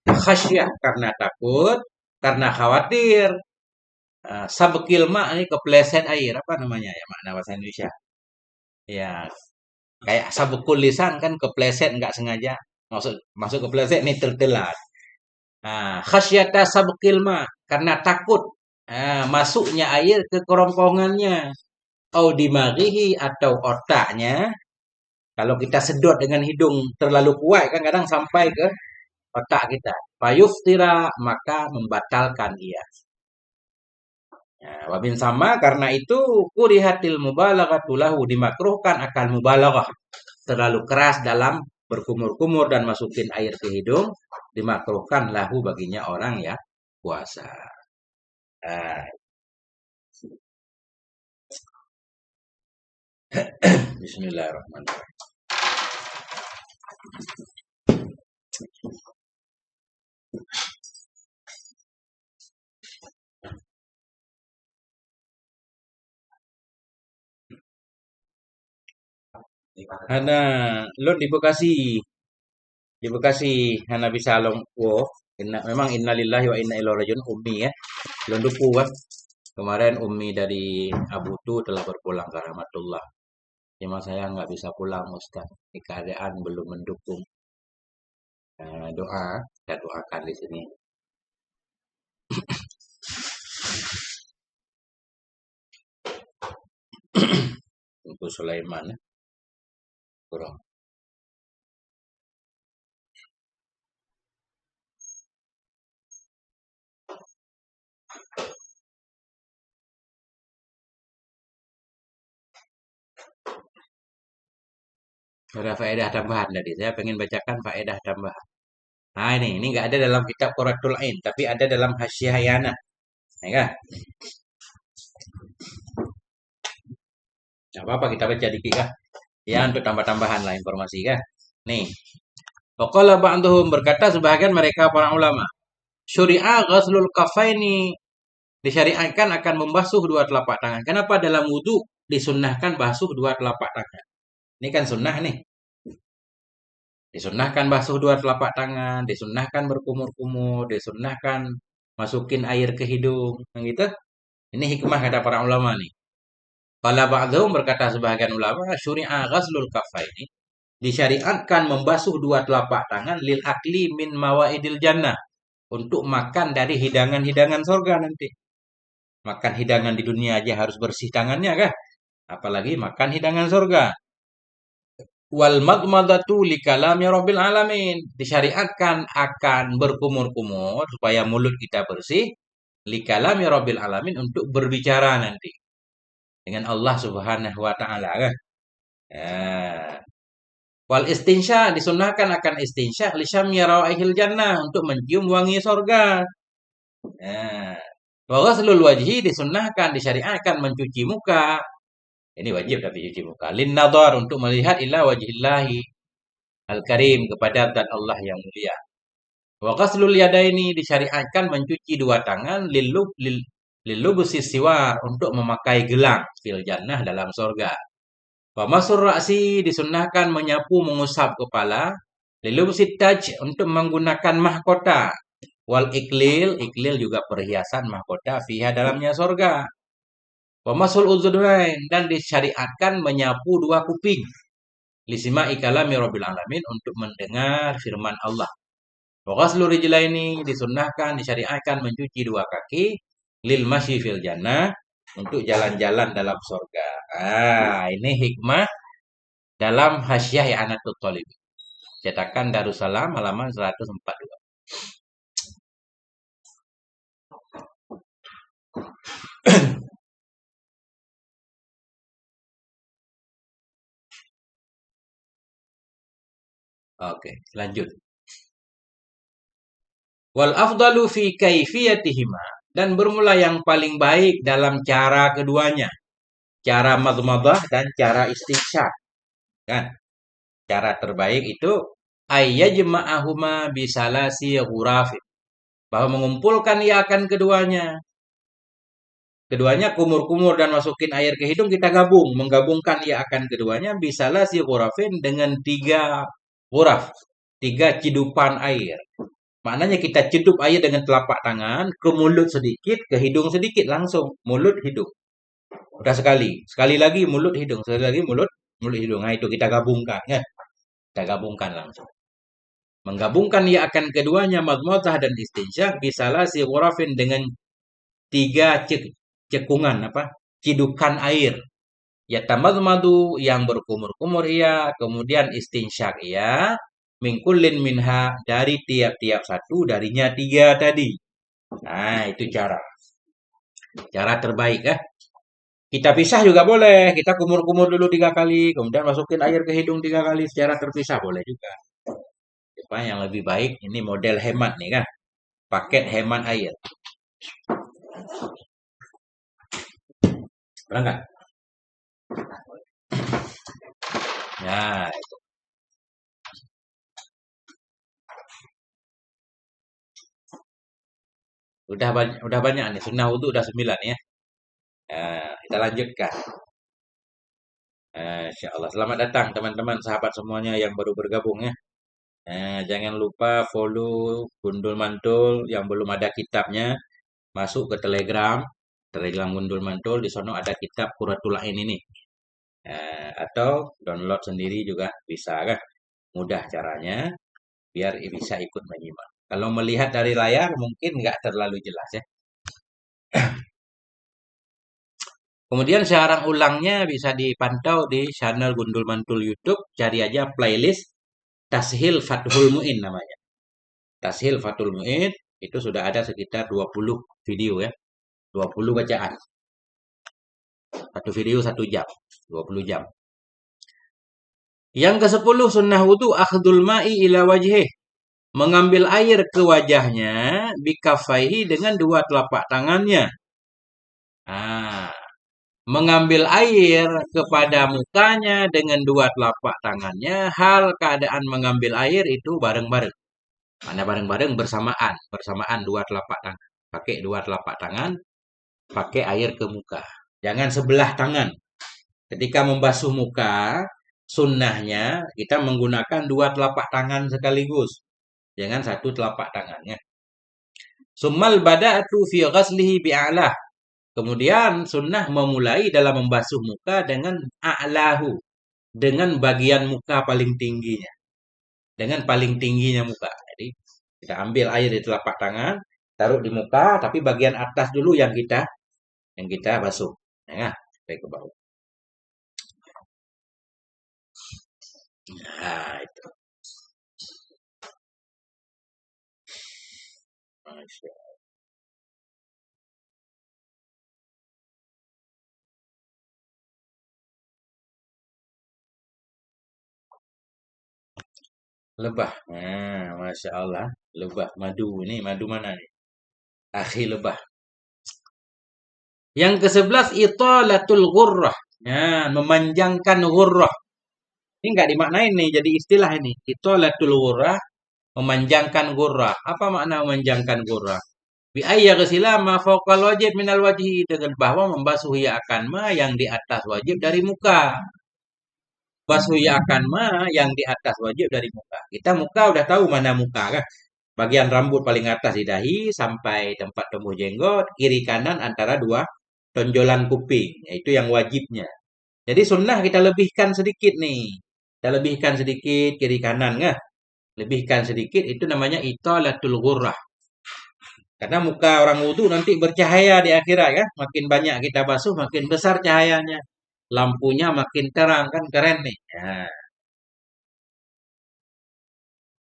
Khasyah karena takut, karena khawatir. Sabqil ma' ini kepleset air, apa namanya ya makna bahasa Indonesia? Ya, kayak sabukul lisan kan kepleset nggak sengaja. Masuk masuk kepleset nih tertelan. Nah, khasyata sabqil ma karena takut masuknya air ke kerongkongannya. Au dimaghihi atau otaknya. Kalau kita sedot dengan hidung terlalu kuat kan kadang sampai ke otak kita. Fayuftira maka membatalkan ia. Nah, wabin sama karena itu kurihatil mubalaghatu lahu dimakruhkan akan mubalaghah. Terlalu keras dalam berkumur-kumur dan masukin air ke hidung dimakruhkan lahu baginya orang ya puasa. Nah, Bismillahirrahmanirrahim. Hana, lo di Bekasi, Hana bisa long, wo, memang innalillahi wa inna ilaihi rajiun Ummi ya, lo duku kan. Kemarin Ummi dari Abu Tu telah berpulang ke rahmatullah. Cuma saya nggak bisa pulang Ustaz. Di keadaan belum mendukung. Doa, saya doakan di sini. Untuk Sulaiman ya. Kurang. Ada faedah tambahan tadi. Saya pengen bacakan faedah tambahan. Nah ini nggak ada dalam kitab Qurratul Ain, tapi ada dalam Hasyiah Yana. Ya kan? Nggak apa-apa kita baca dikit kah? Ya untuk tambah-tambahan lah informasi kan. Nih, Waqala ba'duhum berkata sebahagian mereka para ulama, syuri'a ghaslul kafaini disyariatkan akan membasuh dua telapak tangan. Kenapa dalam wudhu disunnahkan basuh dua telapak tangan? Ini kan sunnah nih. Disunnahkan basuh dua telapak tangan, disunnahkan berkumur-kumur, disunnahkan masukin air ke hidung, gitu. Ini hikmah kata para ulama nih. Qala ba'dhum berkata sebahagian ulama, syuri'a ghaslul kafaini disyariatkan membasuh dua telapak tangan lil akli min mawaidil jannah untuk makan dari hidangan-hidangan surga nanti. Makan hidangan di dunia aja harus bersih tangannya kah? Apalagi makan hidangan surga. Wal madmadatu li kalami rabbil alamin. Disyariatkan akan berkumur-kumur supaya mulut kita bersih. Li kalami rabbil alamin untuk berbicara nanti dengan Allah Subhanahu wa taala kan. Ya. Wal istinsya disunahkan akan istinsya li syammi rawaihil jannah untuk mencium wangi surga. Ya. Wa ghaslul wajhi disunahkan disyariatkan mencuci muka. Ini wajib tapi cuci muka. Lin nadhar untuk melihat ila wajhillahi al-karim kepada zat Allah yang mulia. Wa ghaslul yadaini disyariatkan mencuci dua tangan lilubusi siwar untuk memakai gelang fil jannah dalam surga. Wa masur ra'si disunnahkan menyapu mengusap kepala lilubusi taj untuk menggunakan mahkota. Wal iklil juga perhiasan mahkota fiha dalamnya surga. Wa masul uzunain dan disyariatkan menyapu dua kuping. Lisima ikalami rabbil alamin untuk mendengar firman Allah. Wa ghaslu rijlaini disunnahkan disyariatkan mencuci dua kaki lil masyi fil jannah untuk jalan-jalan dalam surga. Ini hikmah dalam Hasyiah I'anatul Talibin. Cetakan Darussalam halaman 142. Oke, lanjut. Wal afdalu fi kaifiyatihima dan bermula yang paling baik dalam cara keduanya. Cara madmadah dan cara istinsyak. Kan? Cara terbaik itu ayyajma'ahuma bisalasi ghurafin. Bahwa mengumpulkan ia akan keduanya. Keduanya kumur-kumur dan masukin air ke hidung kita gabung. Menggabungkan ia akan keduanya bisalasi ghurafin dengan 3 ghuraf. 3 cidupan air. Maknanya kita cedup air dengan telapak tangan, ke mulut sedikit, ke hidung sedikit, langsung mulut hidung. Udah sekali, sekali lagi mulut hidung, sekali lagi mulut hidung. Nah itu kita gabungkan ya. Kita gabungkan langsung. Menggabungkan ia akan keduanya madmadah dan istinsyak bisalah si ghurafin dengan 3 cekungan cidukan air. Ya tamadmadu yang berkumur-kumur ia, kemudian istinsyak ia mingkulin minha dari tiap-tiap satu darinya 3 tadi. Nah, itu cara terbaik ya. Kita pisah juga boleh. Kita kumur-kumur dulu 3 kali, kemudian masukin air ke hidung 3 kali secara terpisah boleh juga. Cuma yang lebih baik ini model hemat nih kan. Paket hemat air. Berangkat. Nah, itu. Udah banyak nih. Sunnah wudu udah 9 ya. Nah, kita lanjutkan. Insya Allah. Selamat datang teman-teman sahabat semuanya yang baru bergabung ya. Jangan lupa follow Gundul Mantul yang belum ada kitabnya. Masuk ke Telegram Gundul Mantul. Di sana ada kitab Qurratul Ain ini. Atau download sendiri juga bisa kan. Mudah caranya biar bisa ikut menyimak. Kalau melihat dari layar mungkin nggak terlalu jelas ya. Kemudian siaran ulangnya bisa dipantau di channel Gundul Mantul YouTube. Cari aja playlist Tashil Fathul Mu'in namanya. Tashil Fathul Mu'in itu sudah ada sekitar 20 video ya. 20 bacaan. Satu video 1 jam. 20 jam. Yang ke-10 sunnah wudu akhdul ma'i ila wajhih. Mengambil air ke wajahnya bikafaihi dengan dua telapak tangannya. Ah, mengambil air kepada mukanya dengan dua telapak tangannya. Hal keadaan mengambil air itu bareng-bareng. Mana bareng-bareng bersamaan. Bersamaan dua telapak tangan. Pakai dua telapak tangan. Pakai air ke muka. Jangan sebelah tangan. Ketika membasuh muka, sunnahnya kita menggunakan dua telapak tangan sekaligus. Jangan satu telapak tangannya. Summal bada'atu fi ghaslihi bi'alah. Kemudian sunnah memulai dalam membasuh muka dengan a'lahu. Dengan bagian muka paling tingginya. Dengan paling tingginya muka. Jadi kita ambil air di telapak tangan, taruh di muka, tapi bagian atas dulu yang kita basuh. Nah, sampai ke bawah. Nah, itu. Masya Allah. Lebah. Nah, Masya Allah. Lebah madu. Ini madu mana nih? Akhi lebah. Yang ke-11 italatul ghurrah. Ya, memanjangkan ghurrah. Ini enggak dimaknain nih jadi istilah ini. Italatul ghurrah, memanjangkan ghurrah. Apa makna memanjangkan ghurrah? Bi ayya ghasila ma fawqal wajib minal wajhi, dengan bahwa membasuhi akan ma yang di atas wajib dari muka. Basuhi akan ma yang di atas wajib dari muka. Kita muka udah tahu mana muka kan? Bagian rambut paling atas di dahi sampai tempat tumbuh jenggot, kiri kanan antara dua tonjolan kuping. Itu yang wajibnya. Jadi sunnah kita lebihkan sedikit nih. Kita lebihkan sedikit kiri kanan nggak? Lebihkan sedikit itu namanya italatul ghurrah. Karena muka orang wudu nanti bercahaya di akhirat ya. Makin banyak kita basuh, makin besar cahayanya. Lampunya makin terang kan keren nih.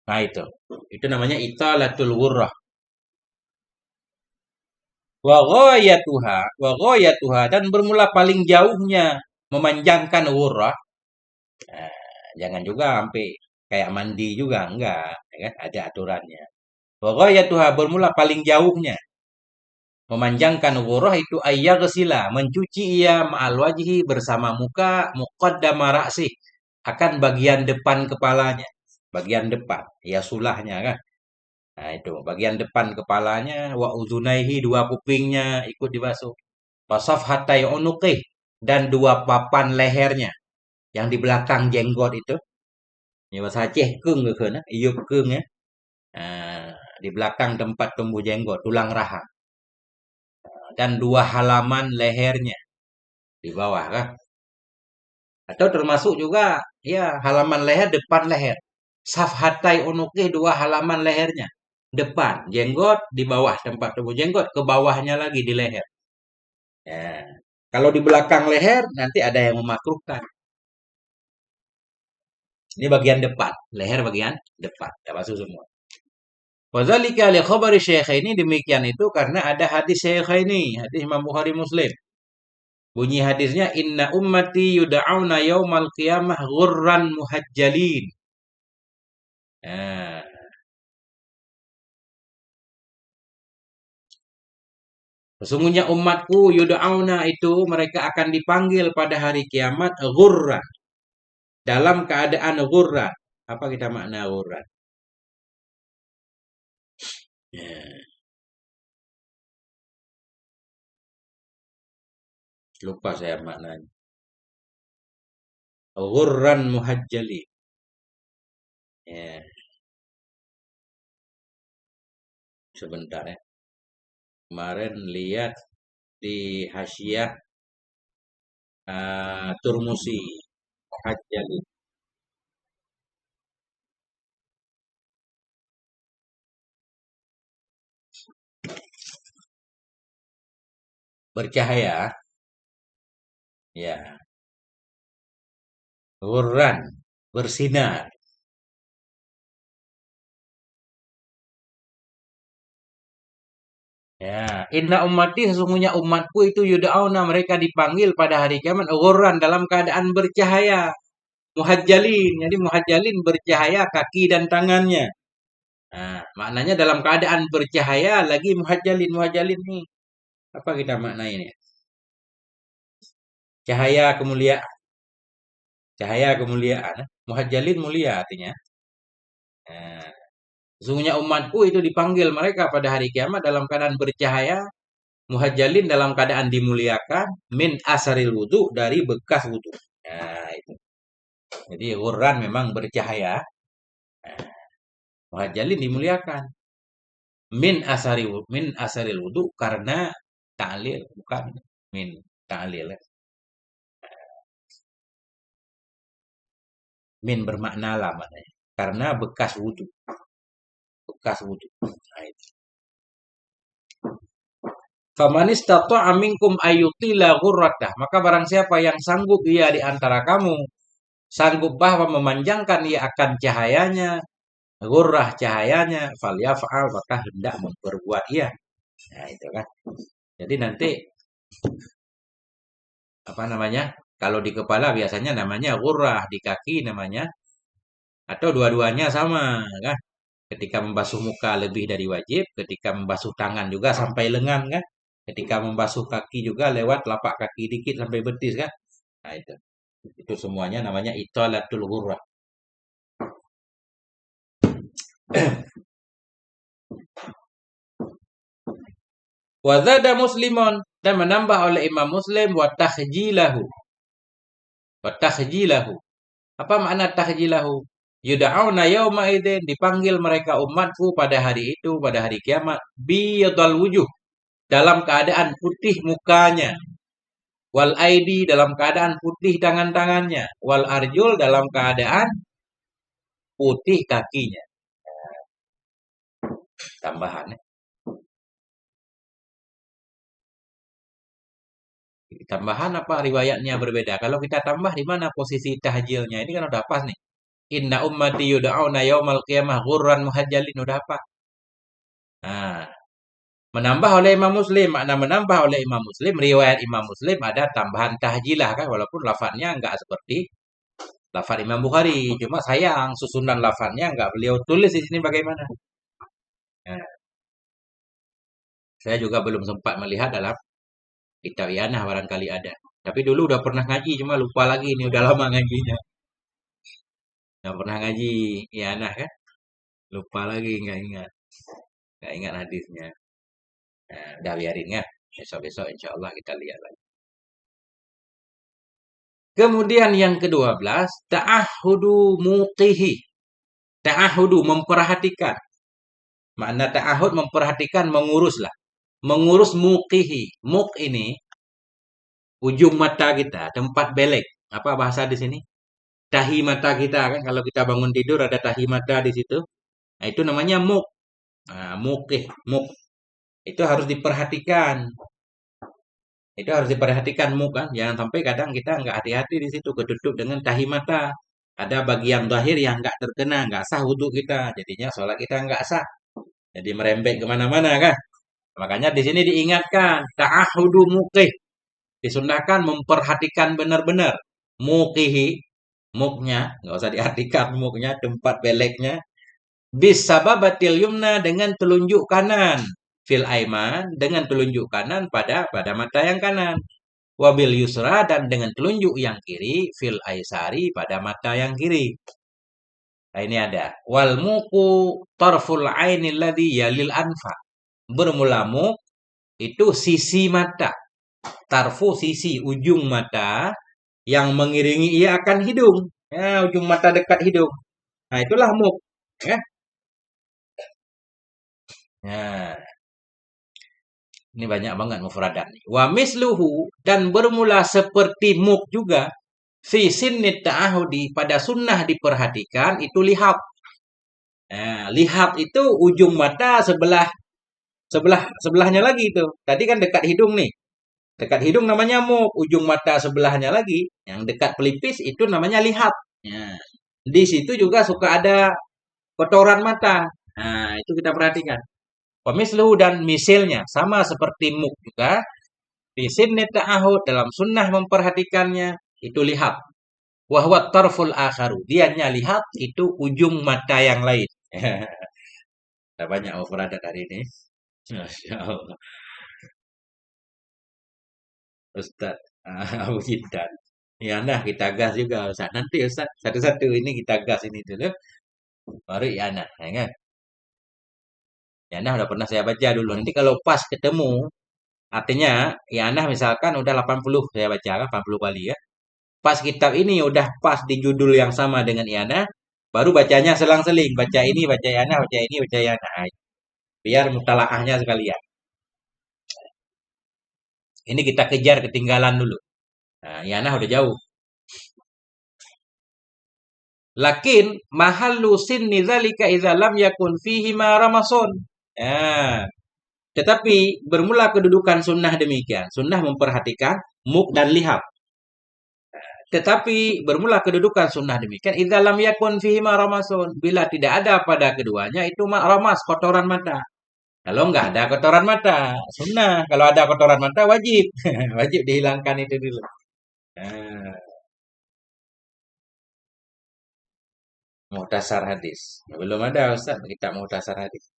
Nah itu. Itu namanya italatul ghurrah. Wa ghayatuha dan bermula paling jauhnya memanjangkan ghurrah. Nah, jangan juga sampai kayak mandi juga enggak, ya kan? Ada aturannya. Wa ghayatuha bermula paling jauhnya memanjangkan ghurrah itu ayyaghsila, mencuci ia ma'al wajhi bersama muka muqaddama ra'sih, akan bagian depan kepalanya. Bagian depan, ya sulahnya kan. Nah, itu bagian depan kepalanya wa udhunaihi, dua kupingnya ikut dibasuh. Wasaf hatai unuqih, dan dua papan lehernya yang di belakang jenggot itu. Ini bahasa Aceh keung ke na, ieup keung ya. Nah, di belakang tempat tumbuh jenggot, tulang rahang. Dan dua halaman lehernya di bawah kan. Atau termasuk juga ya halaman leher, depan leher. Safhatai unuqih, dua halaman lehernya. Depan jenggot, di bawah tempat tumbuh jenggot, ke bawahnya lagi di leher. Ya. Kalau di belakang leher nanti ada yang memakruhkan. Ini bagian depan, leher bagian depan, tak masuk semua. Wadzalika li khabari ini demikian itu karena ada hadis ini, hadis Imam Bukhari Muslim. Bunyi hadisnya inna ummati yud'auna yaumal qiyamah ghurran muhajjalin. Nah, sesungguhnya umatku yud'auna itu mereka akan dipanggil pada hari kiamat ghurran, dalam keadaan ghurran. Apa kita makna ghurran? Ya, lupa saya maknanya. Ghurran muhajjalin. Ya, sebentar ya. Kemarin lihat di Hasyiah Turmusi muhajjalin. Bercahaya, ya. Ghurran, bersinar. Ya, inna ummati sesungguhnya umatku itu yud'auna mereka dipanggil pada hari kiamat ghurran dalam keadaan bercahaya. muhajjalin. Jadi muhajjalin bercahaya kaki dan tangannya. Nah, maknanya dalam keadaan bercahaya lagi muhajjalin. Muhajjalin nih, apa kita maknanya? Cahaya kemuliaan. Cahaya kemuliaan. Muhajjalin mulia artinya. Nah, sesungguhnya umatku itu dipanggil mereka pada hari kiamat dalam keadaan bercahaya, muhajjalin dalam keadaan dimuliakan, min asaril wudu dari bekas wudu. Nah, itu. Jadi Quran memang bercahaya, muhajjalin dimuliakan. Min asaril wudu karena ta'lil bukan min ta'lil. Min bermakna lah maknanya. Karena bekas wudu. Bekas wudu. Nah, itu. Famanis tato aminkum ayutila ghurratah. Maka barang siapa yang sanggup ia di antara kamu, sanggup bahwa memanjangkan ia akan cahayanya, ghurrah cahayanya, falyaf'al maka hendak memperbuat ia. Nah, itu kan. Jadi nanti apa namanya? Kalau di kepala biasanya namanya ghurrah, di kaki namanya atau dua-duanya sama kan? Ketika membasuh muka lebih dari wajib, ketika membasuh tangan juga sampai lengan kan? Ketika membasuh kaki juga lewat telapak kaki dikit sampai betis kan? Nah, itu. Itu semuanya namanya italatul ghurrah. Wa zada Muslimon dan menambah oleh Imam Muslim wa tahjilahu. Wa tahjilahu. Apa makna tahjilahu? Yud'auna yauma idzin dipanggil mereka umatku pada hari itu, pada hari kiamat, biyadal wujuh dalam keadaan putih mukanya. Wal aidi dalam keadaan putih tangan-tangannya. Wal arjul dalam keadaan putih kakinya. Tambahannya. Tambahan apa riwayatnya berbeda. Kalau kita tambah di mana posisi tahjilnya? Ini kan udah pas nih. Inna ummati yud'auna yaumal qiyamah ghurran muhajjalin udah apa? Nah, menambah oleh Imam Muslim, makna menambah oleh Imam Muslim, riwayat Imam Muslim ada tambahan tahjilah kan walaupun lafadznya enggak seperti lafaz Imam Bukhari. Cuma sayang susunan lafadznya enggak beliau tulis di sini bagaimana. Nah, saya juga belum sempat melihat dalam kitab Iyanah barangkali ada. Tapi dulu udah pernah ngaji cuma lupa lagi ini udah lama ngajinya. Udah pernah ngaji Iyanah kan? Lupa lagi nggak ingat. Nggak ingat hadisnya. Nah, udah biarin ya. Besok-besok insya Allah kita lihat lagi. Kemudian yang ke-12, ta'ahudu muqihi. Ta'ahudu memperhatikan. Makna ta'ahud memperhatikan, menguruslah. Mengurus muqihi. Muq ini ujung mata kita, tempat belek. Apa bahasa di sini? Tahi mata kita kan kalau kita bangun tidur ada tahi mata di situ. Nah, itu namanya muq. Nah, muqih, muq. Itu harus diperhatikan. Itu harus diperhatikan kan. Jangan sampai kadang kita nggak hati-hati di situ ketutup dengan tahi mata. Ada bagian zahir yang nggak terkena, nggak sah wudhu kita. Jadinya sholat kita nggak sah. Jadi merembet kemana-mana kan. Makanya di sini diingatkan ta'ahudu muqih. Disunahkan memperhatikan benar-benar muqihi, muknya, nggak usah diartikan muknya, tempat beleknya. Bisababatil yumna dengan telunjuk kanan. Fil aiman dengan telunjuk kanan pada mata yang kanan. Wabil yusra dan dengan telunjuk yang kiri fil aisari pada mata yang kiri. Nah, ini ada wal muku tarful ainil ladzi yalil anfa. Bermula muk itu sisi mata. Tarfu sisi ujung mata yang mengiringi ia akan hidung. Ya, ujung mata dekat hidung. Nah, itulah muk. Ya. Nah, ini banyak banget mufradat nih. Wa misluhu dan bermula seperti muk juga fi sinnit ta'ahudi pada sunnah diperhatikan itu lihat. Nah, lihat itu ujung mata sebelahnya lagi itu. Tadi kan dekat hidung nih. Dekat hidung namanya muk, ujung mata sebelahnya lagi yang dekat pelipis itu namanya lihat. Nah, di situ juga suka ada kotoran mata. Nah, itu kita perhatikan. Pemisluhu dan misilnya sama seperti muk juga. Di sini ta'ahud dalam sunnah memperhatikannya itu lihat. Wahwa tarful akharu. Dianya lihat itu ujung mata yang lain. Kita banyak mufradat hari ini. Masya Allah. Ustaz Abu Jintan. Ya nah kita gas juga Ustaz. Nanti Ustaz satu-satu ini kita gas ini dulu. Baru ya nah. Ya kan? Ya nah udah pernah saya baca dulu. Nanti kalau pas ketemu artinya ya nah misalkan udah 80 saya baca kan 80 kali ya. Pas kitab ini udah pas di judul yang sama dengan Iana, baru bacanya selang-seling. Baca ini, baca Iana, baca ini, baca Iana. Biar mutalaahnya sekalian. Ini kita kejar ketinggalan dulu. Nah, Iana udah jauh. Lakin mahallu sinni dzalika idza lam yakun fihi ma ramasun. Ya. Tetapi bermula kedudukan sunnah demikian. Sunnah memperhatikan muk dan lihat. Tetapi bermula kedudukan sunnah demikian. Idza lam yakun fihi ma ramasun. Bila tidak ada pada keduanya itu ramas, kotoran mata. Kalau nggak ada kotoran mata, sunnah. Kalau ada kotoran mata wajib. Wajib dihilangkan itu dulu. Nah, muhtasar hadis. Belum ada Ustaz kita muhtasar hadis.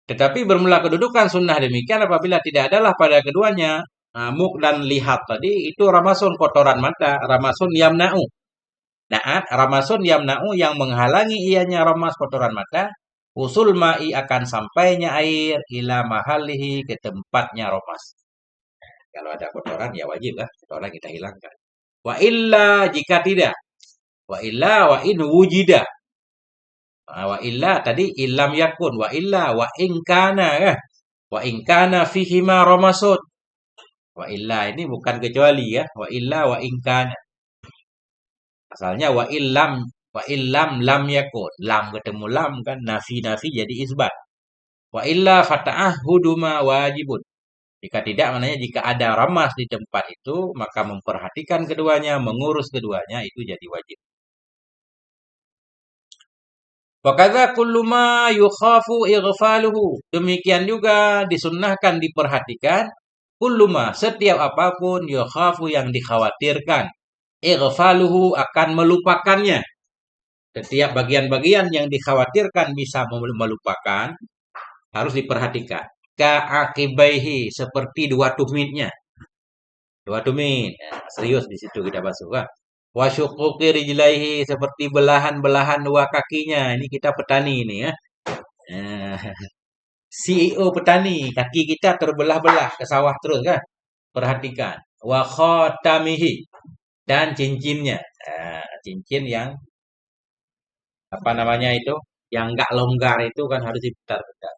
Tetapi bermula kedudukan sunnah demikian apabila tidak adalah pada keduanya muk dan lihat tadi itu ramasun kotoran mata, ramasun yamna'u. Naat, ramasun yamna'u yang menghalangi ianya ramas kotoran mata, usul ma'i akan sampainya air ila mahalihi ke tempatnya ramas. Kalau ada kotoran ya wajib lah kotoran kita hilangkan. Wa illa jika tidak. Wa illa wa in wujida. Wa illa tadi ilam yakun. Wa illa wa in kana kan. Wa in kana fihi ma ramasud. Wa illa ini bukan kecuali ya. Wa illa wa in kana. Asalnya wa illam lam yakun. Lam ketemu lam kan nafi jadi isbat. Wa illa fata'ahudu ma wajibun. Jika tidak, maknanya jika ada ramas di tempat itu, maka memperhatikan keduanya, mengurus keduanya, itu jadi wajib. Wakadha kullu ma yukhafu ighfaluhu. Demikian juga disunnahkan diperhatikan kullu ma, setiap apapun yukhafu yang dikhawatirkan. Ighfaluhu akan melupakannya. Setiap bagian-bagian yang dikhawatirkan bisa melupakan, harus diperhatikan. Ka'akibaihi, seperti dua tumitnya. Dua tumit. Ya, serius di situ kita basuh kan. Wa syuquqi rijlaihi, seperti belahan-belahan dua kakinya. Ini kita petani ini ya. CEO petani, kaki kita terbelah-belah ke sawah terus kan. Perhatikan. Wa khatamihi, dan cincinnya. Cincin yang apa namanya itu? Yang enggak longgar itu kan harus diputar-putar.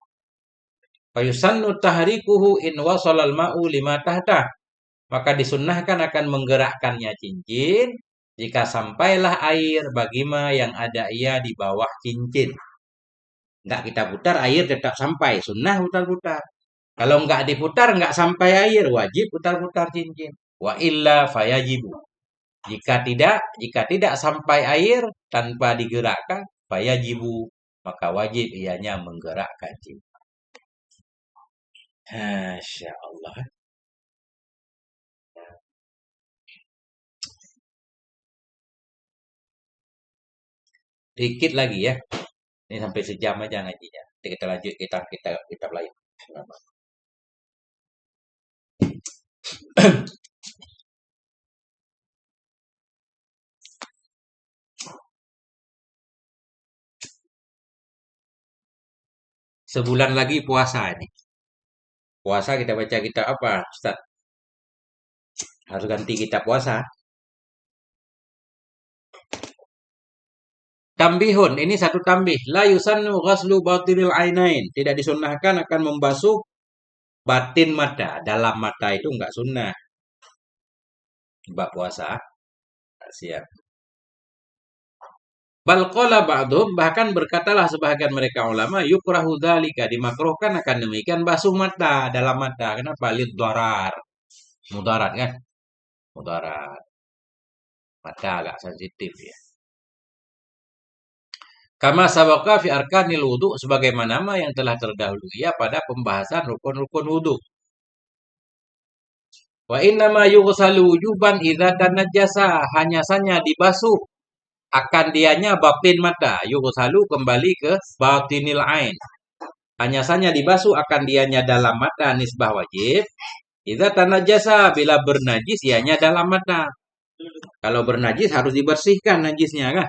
Fayusannu tahrikuhu in wasalal ma'u lima tahta. Maka disunnahkan akan menggerakkannya cincin jika sampailah air bagima yang ada ia di bawah cincin. Enggak kita putar, air tetap sampai. Sunnah putar-putar. Kalau enggak diputar, enggak sampai air, wajib putar-putar cincin. Wa illa fayajibu. Jika tidak sampai air tanpa digerakkan, fayajibu, maka wajib ianya menggerakkan cincin. Masya Allah. Dikit lagi ya. Ini sampai sejam aja ngajinya. Nanti kita lanjut kita lain. Sebulan lagi puasa ini. Puasa kita baca kitab apa, Ustaz? Harus ganti kitab puasa. Tambihun, ini satu tambih. La yusannu ghaslu batinil ainain. Tidak disunnahkan akan membasuh batin mata. Dalam mata itu enggak sunnah. Bab puasa. Siap. Bal qala ba'dhum, bahkan berkatalah sebahagian mereka ulama, yukrahu dzalika, dimakruhkan akan demikian basuh mata, dalam mata. Kenapa? Lid darar. Mudarat kan? Mudarat. Mata agak sensitif ya. Kama sabaka fi arkanil wudu, sebagaimana yang telah terdahulu ya pada pembahasan rukun-rukun wudu. Wa innama yughsalu wujuban idza tanajjasa, hanya saja dibasuh akan dianya bapin mata. Yughsalu kembali ke batinil ain. Hanya saja dibasuh akan dianya dalam mata nisbah wajib. Idza tanajjasa, bila bernajis ianya dalam mata. Kalau bernajis harus dibersihkan najisnya kan?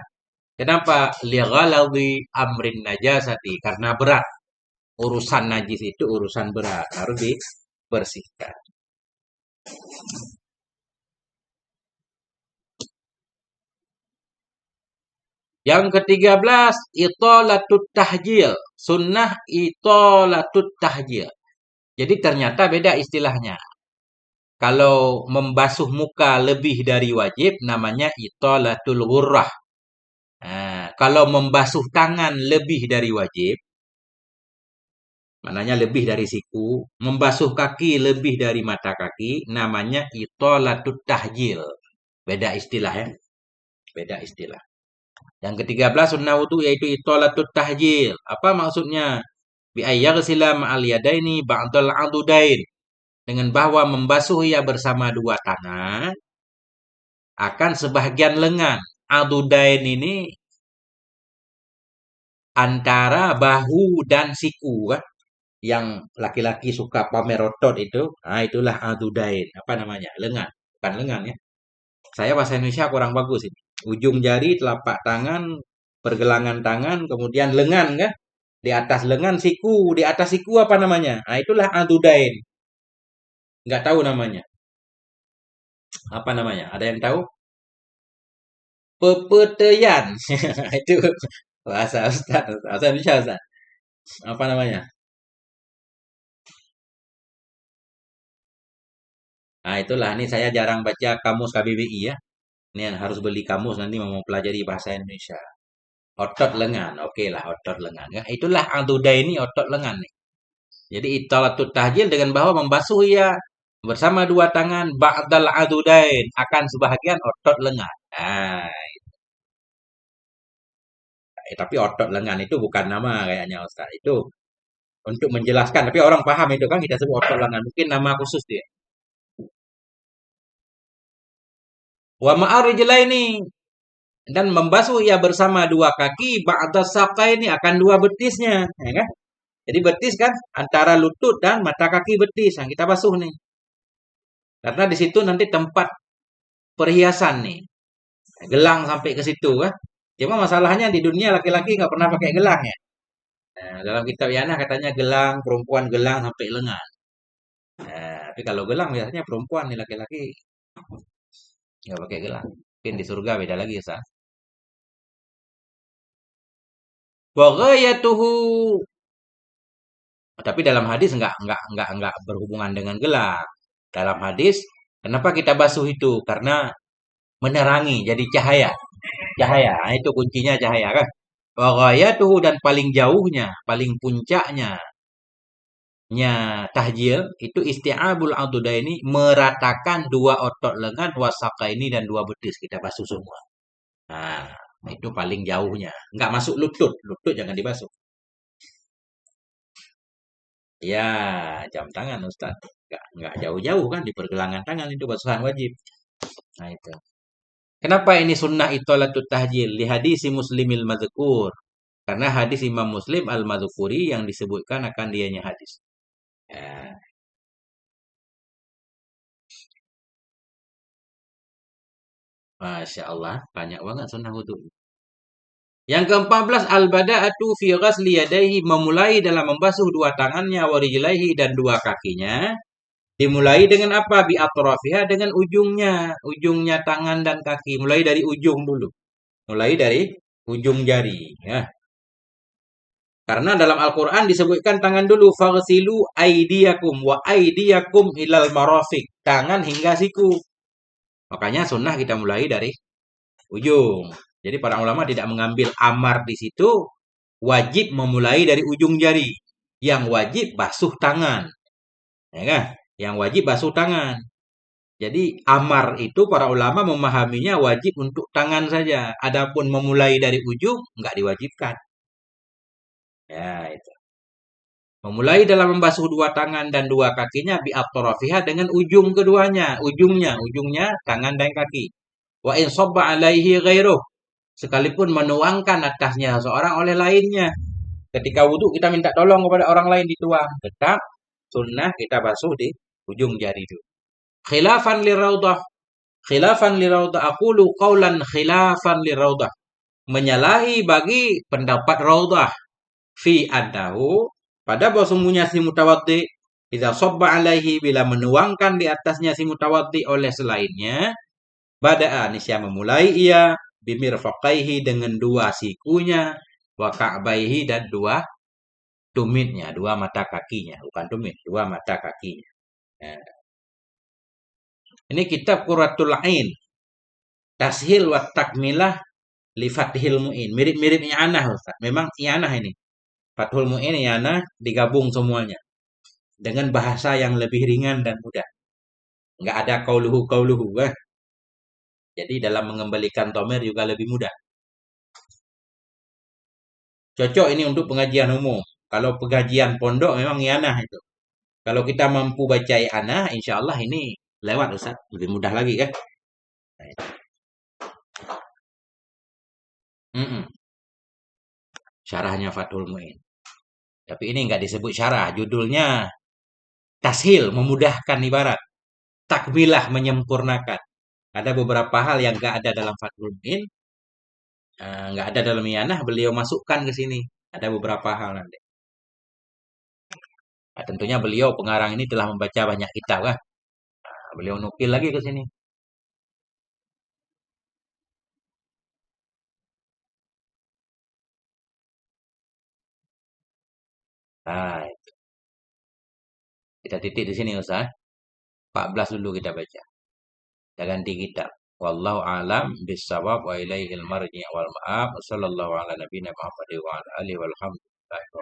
Kenapa? Lighaladhi amrin najasati, karena berat. Urusan najis itu urusan berat, harus dibersihkan. Yang ke-13, italatut tahjil. Sunnah italatut tahjil. Jadi ternyata beda istilahnya. Kalau membasuh muka lebih dari wajib, namanya italatul ghurrah. Nah, kalau membasuh tangan lebih dari wajib, maknanya lebih dari siku. Membasuh kaki lebih dari mata kaki, namanya italatut tahjil. Beda istilah ya. Beda istilah. Yang ke-13 sunnah wudu yaitu italatut tahjil. Apa maksudnya? Bi ayyaghsila ma'al yadaini ba'dal adudain. Dengan bahwa membasuh ia bersama dua tangan akan sebahagian lengan. Adudain ini antara bahu dan siku kan? Yang laki-laki suka pamer otot itu, nah itulah adudain. Apa namanya? Lengan. Bukan lengan ya. Saya bahasa Indonesia kurang bagus ini. Ujung jari, telapak tangan, pergelangan tangan, kemudian lengan kan? Di atas lengan siku, di atas siku apa namanya? Nah, itulah adudain. Nggak tahu namanya. Apa namanya? Ada yang tahu? Pepeteyan. Itu bahasa Ustaz. Bahasa Indonesia Ustaz. Apa namanya? Nah, itulah. Ini saya jarang baca kamus KBBI ya. Ini harus beli kamus nanti mau pelajari bahasa Indonesia. Otot lengan. Oke lah, otot lengan. Ya, itulah adudain ini otot lengan nih. Jadi italatut tahjil dengan bahwa membasuh ya bersama dua tangan ba'dal adudain akan sebahagian otot lengan. Nah, tapi otot lengan itu bukan nama kayaknya Ustaz. Itu untuk menjelaskan. Tapi orang paham itu kan kita sebut otot lengan. Mungkin nama khusus dia. Wa ma'arijlaini, dan membasuh ia bersama dua kaki ba'da ini akan dua betisnya, ya kan? Jadi betis kan antara lutut dan mata kaki betis yang kita basuh nih. Karena di situ nanti tempat perhiasan nih. Gelang sampai ke situ kan. Cuma masalahnya di dunia laki-laki nggak pernah pakai gelang ya. Nah, dalam kitab Yana katanya gelang, perempuan gelang sampai lengan. Nah, tapi kalau gelang biasanya perempuan nih, laki-laki nggak pakai gelang. Mungkin di surga beda lagi ya. Wa ghayatuhu, tapi dalam hadis nggak berhubungan dengan gelang. Dalam hadis, kenapa kita basuh itu? Karena menerangi, jadi cahaya. Cahaya, nah, itu kuncinya cahaya kan. Wa ghayatuhu, dan paling jauhnya, paling puncaknya tahjil itu isti'abul adudaini, meratakan dua otot lengan wasaka ini dan dua betis kita basuh semua. Nah, itu paling jauhnya. Nggak masuk lutut, lutut jangan dibasuh. Ya, jam tangan Ustaz. Nggak jauh-jauh kan di pergelangan tangan itu basuhan wajib. Nah itu. Kenapa ini sunnah itolatut tahjil? Li hadis Muslimil madzkur. Karena hadis Imam Muslim al-Madzkuri yang disebutkan akan dianya hadis. Ya, Masya Allah, banyak banget sunnah wudu. Yang ke-14, al-bada'atu fi ghasli yadayhi, memulai dalam membasuh dua tangannya, wa rijlaihi, dan dua kakinya. Dimulai dengan apa? Bi atrafiha, dengan ujungnya. Ujungnya tangan dan kaki. Mulai dari ujung dulu. Mulai dari ujung jari. Ya. Karena dalam Al-Quran disebutkan tangan dulu. Faghsilu aidiyakum wa aidiyakum ilal marafiq. Tangan hingga siku. Makanya sunnah kita mulai dari ujung. Jadi para ulama tidak mengambil amar di situ. Wajib memulai dari ujung jari. Yang wajib basuh tangan. Ya kan? Yang wajib basuh tangan. Jadi amar itu para ulama memahaminya wajib untuk tangan saja. Adapun memulai dari ujung nggak diwajibkan. Ya itu. Memulai dalam membasuh dua tangan dan dua kakinya bi atrafiha dengan ujung keduanya, ujungnya tangan dan kaki. Wa in sabba alaihi ghairuh, sekalipun menuangkan atasnya seorang oleh lainnya. Ketika wudhu kita minta tolong kepada orang lain dituang, tetap sunnah kita basuh di ujung jari itu. Khilafan li raudah, khilafan li raudah, aqulu qaulan khilafan li raudah. Menyalahi bagi pendapat raudah fi annahu, pada bahwa sungguhnya si mutawaddi idza sabba alaihi, bila menuangkan di atasnya si mutawaddi oleh selainnya, bada'a nisya memulai ia bimirfaqaihi dengan dua sikunya, wa ka'baihi dan dua tumitnya, dua mata kakinya, bukan tumit, dua mata kakinya. Nah, ini kitab Qurratul Ain, Tashil wa Takmilah li Fathil Mu'in. Mirip-mirip I'anah, Ustaz. Memang I'anah ini. Fathul Mu'in, I'anah digabung semuanya dengan bahasa yang lebih ringan dan mudah. Nggak ada kauluhu. Jadi dalam mengembalikan tomer juga lebih mudah. Cocok ini untuk pengajian umum. Kalau pengajian pondok memang I'anah itu. Kalau kita mampu baca I'anah, insya Allah ini lewat Ustaz. Lebih mudah lagi kan? Mm-mm. Syarahnya Fathul Mu'in. Tapi ini nggak disebut syarah. Judulnya tashil, memudahkan ibarat. Takmilah, menyempurnakan. Ada beberapa hal yang nggak ada dalam Fathul Mu'in, nggak ada dalam I'anah, beliau masukkan ke sini. Ada beberapa hal nanti. Nah, tentunya beliau pengarang ini telah membaca banyak kitab kan. Nah, beliau nukil lagi ke sini. Nah, kita titik di sini Ustaz. 14 dulu kita baca. Kita ganti kitab. Wallahu alam bisawab wa ilaihil marji' wal ma'ab. Sallallahu ala nabiyina Muhammad wa ala alihi walhamdulillah.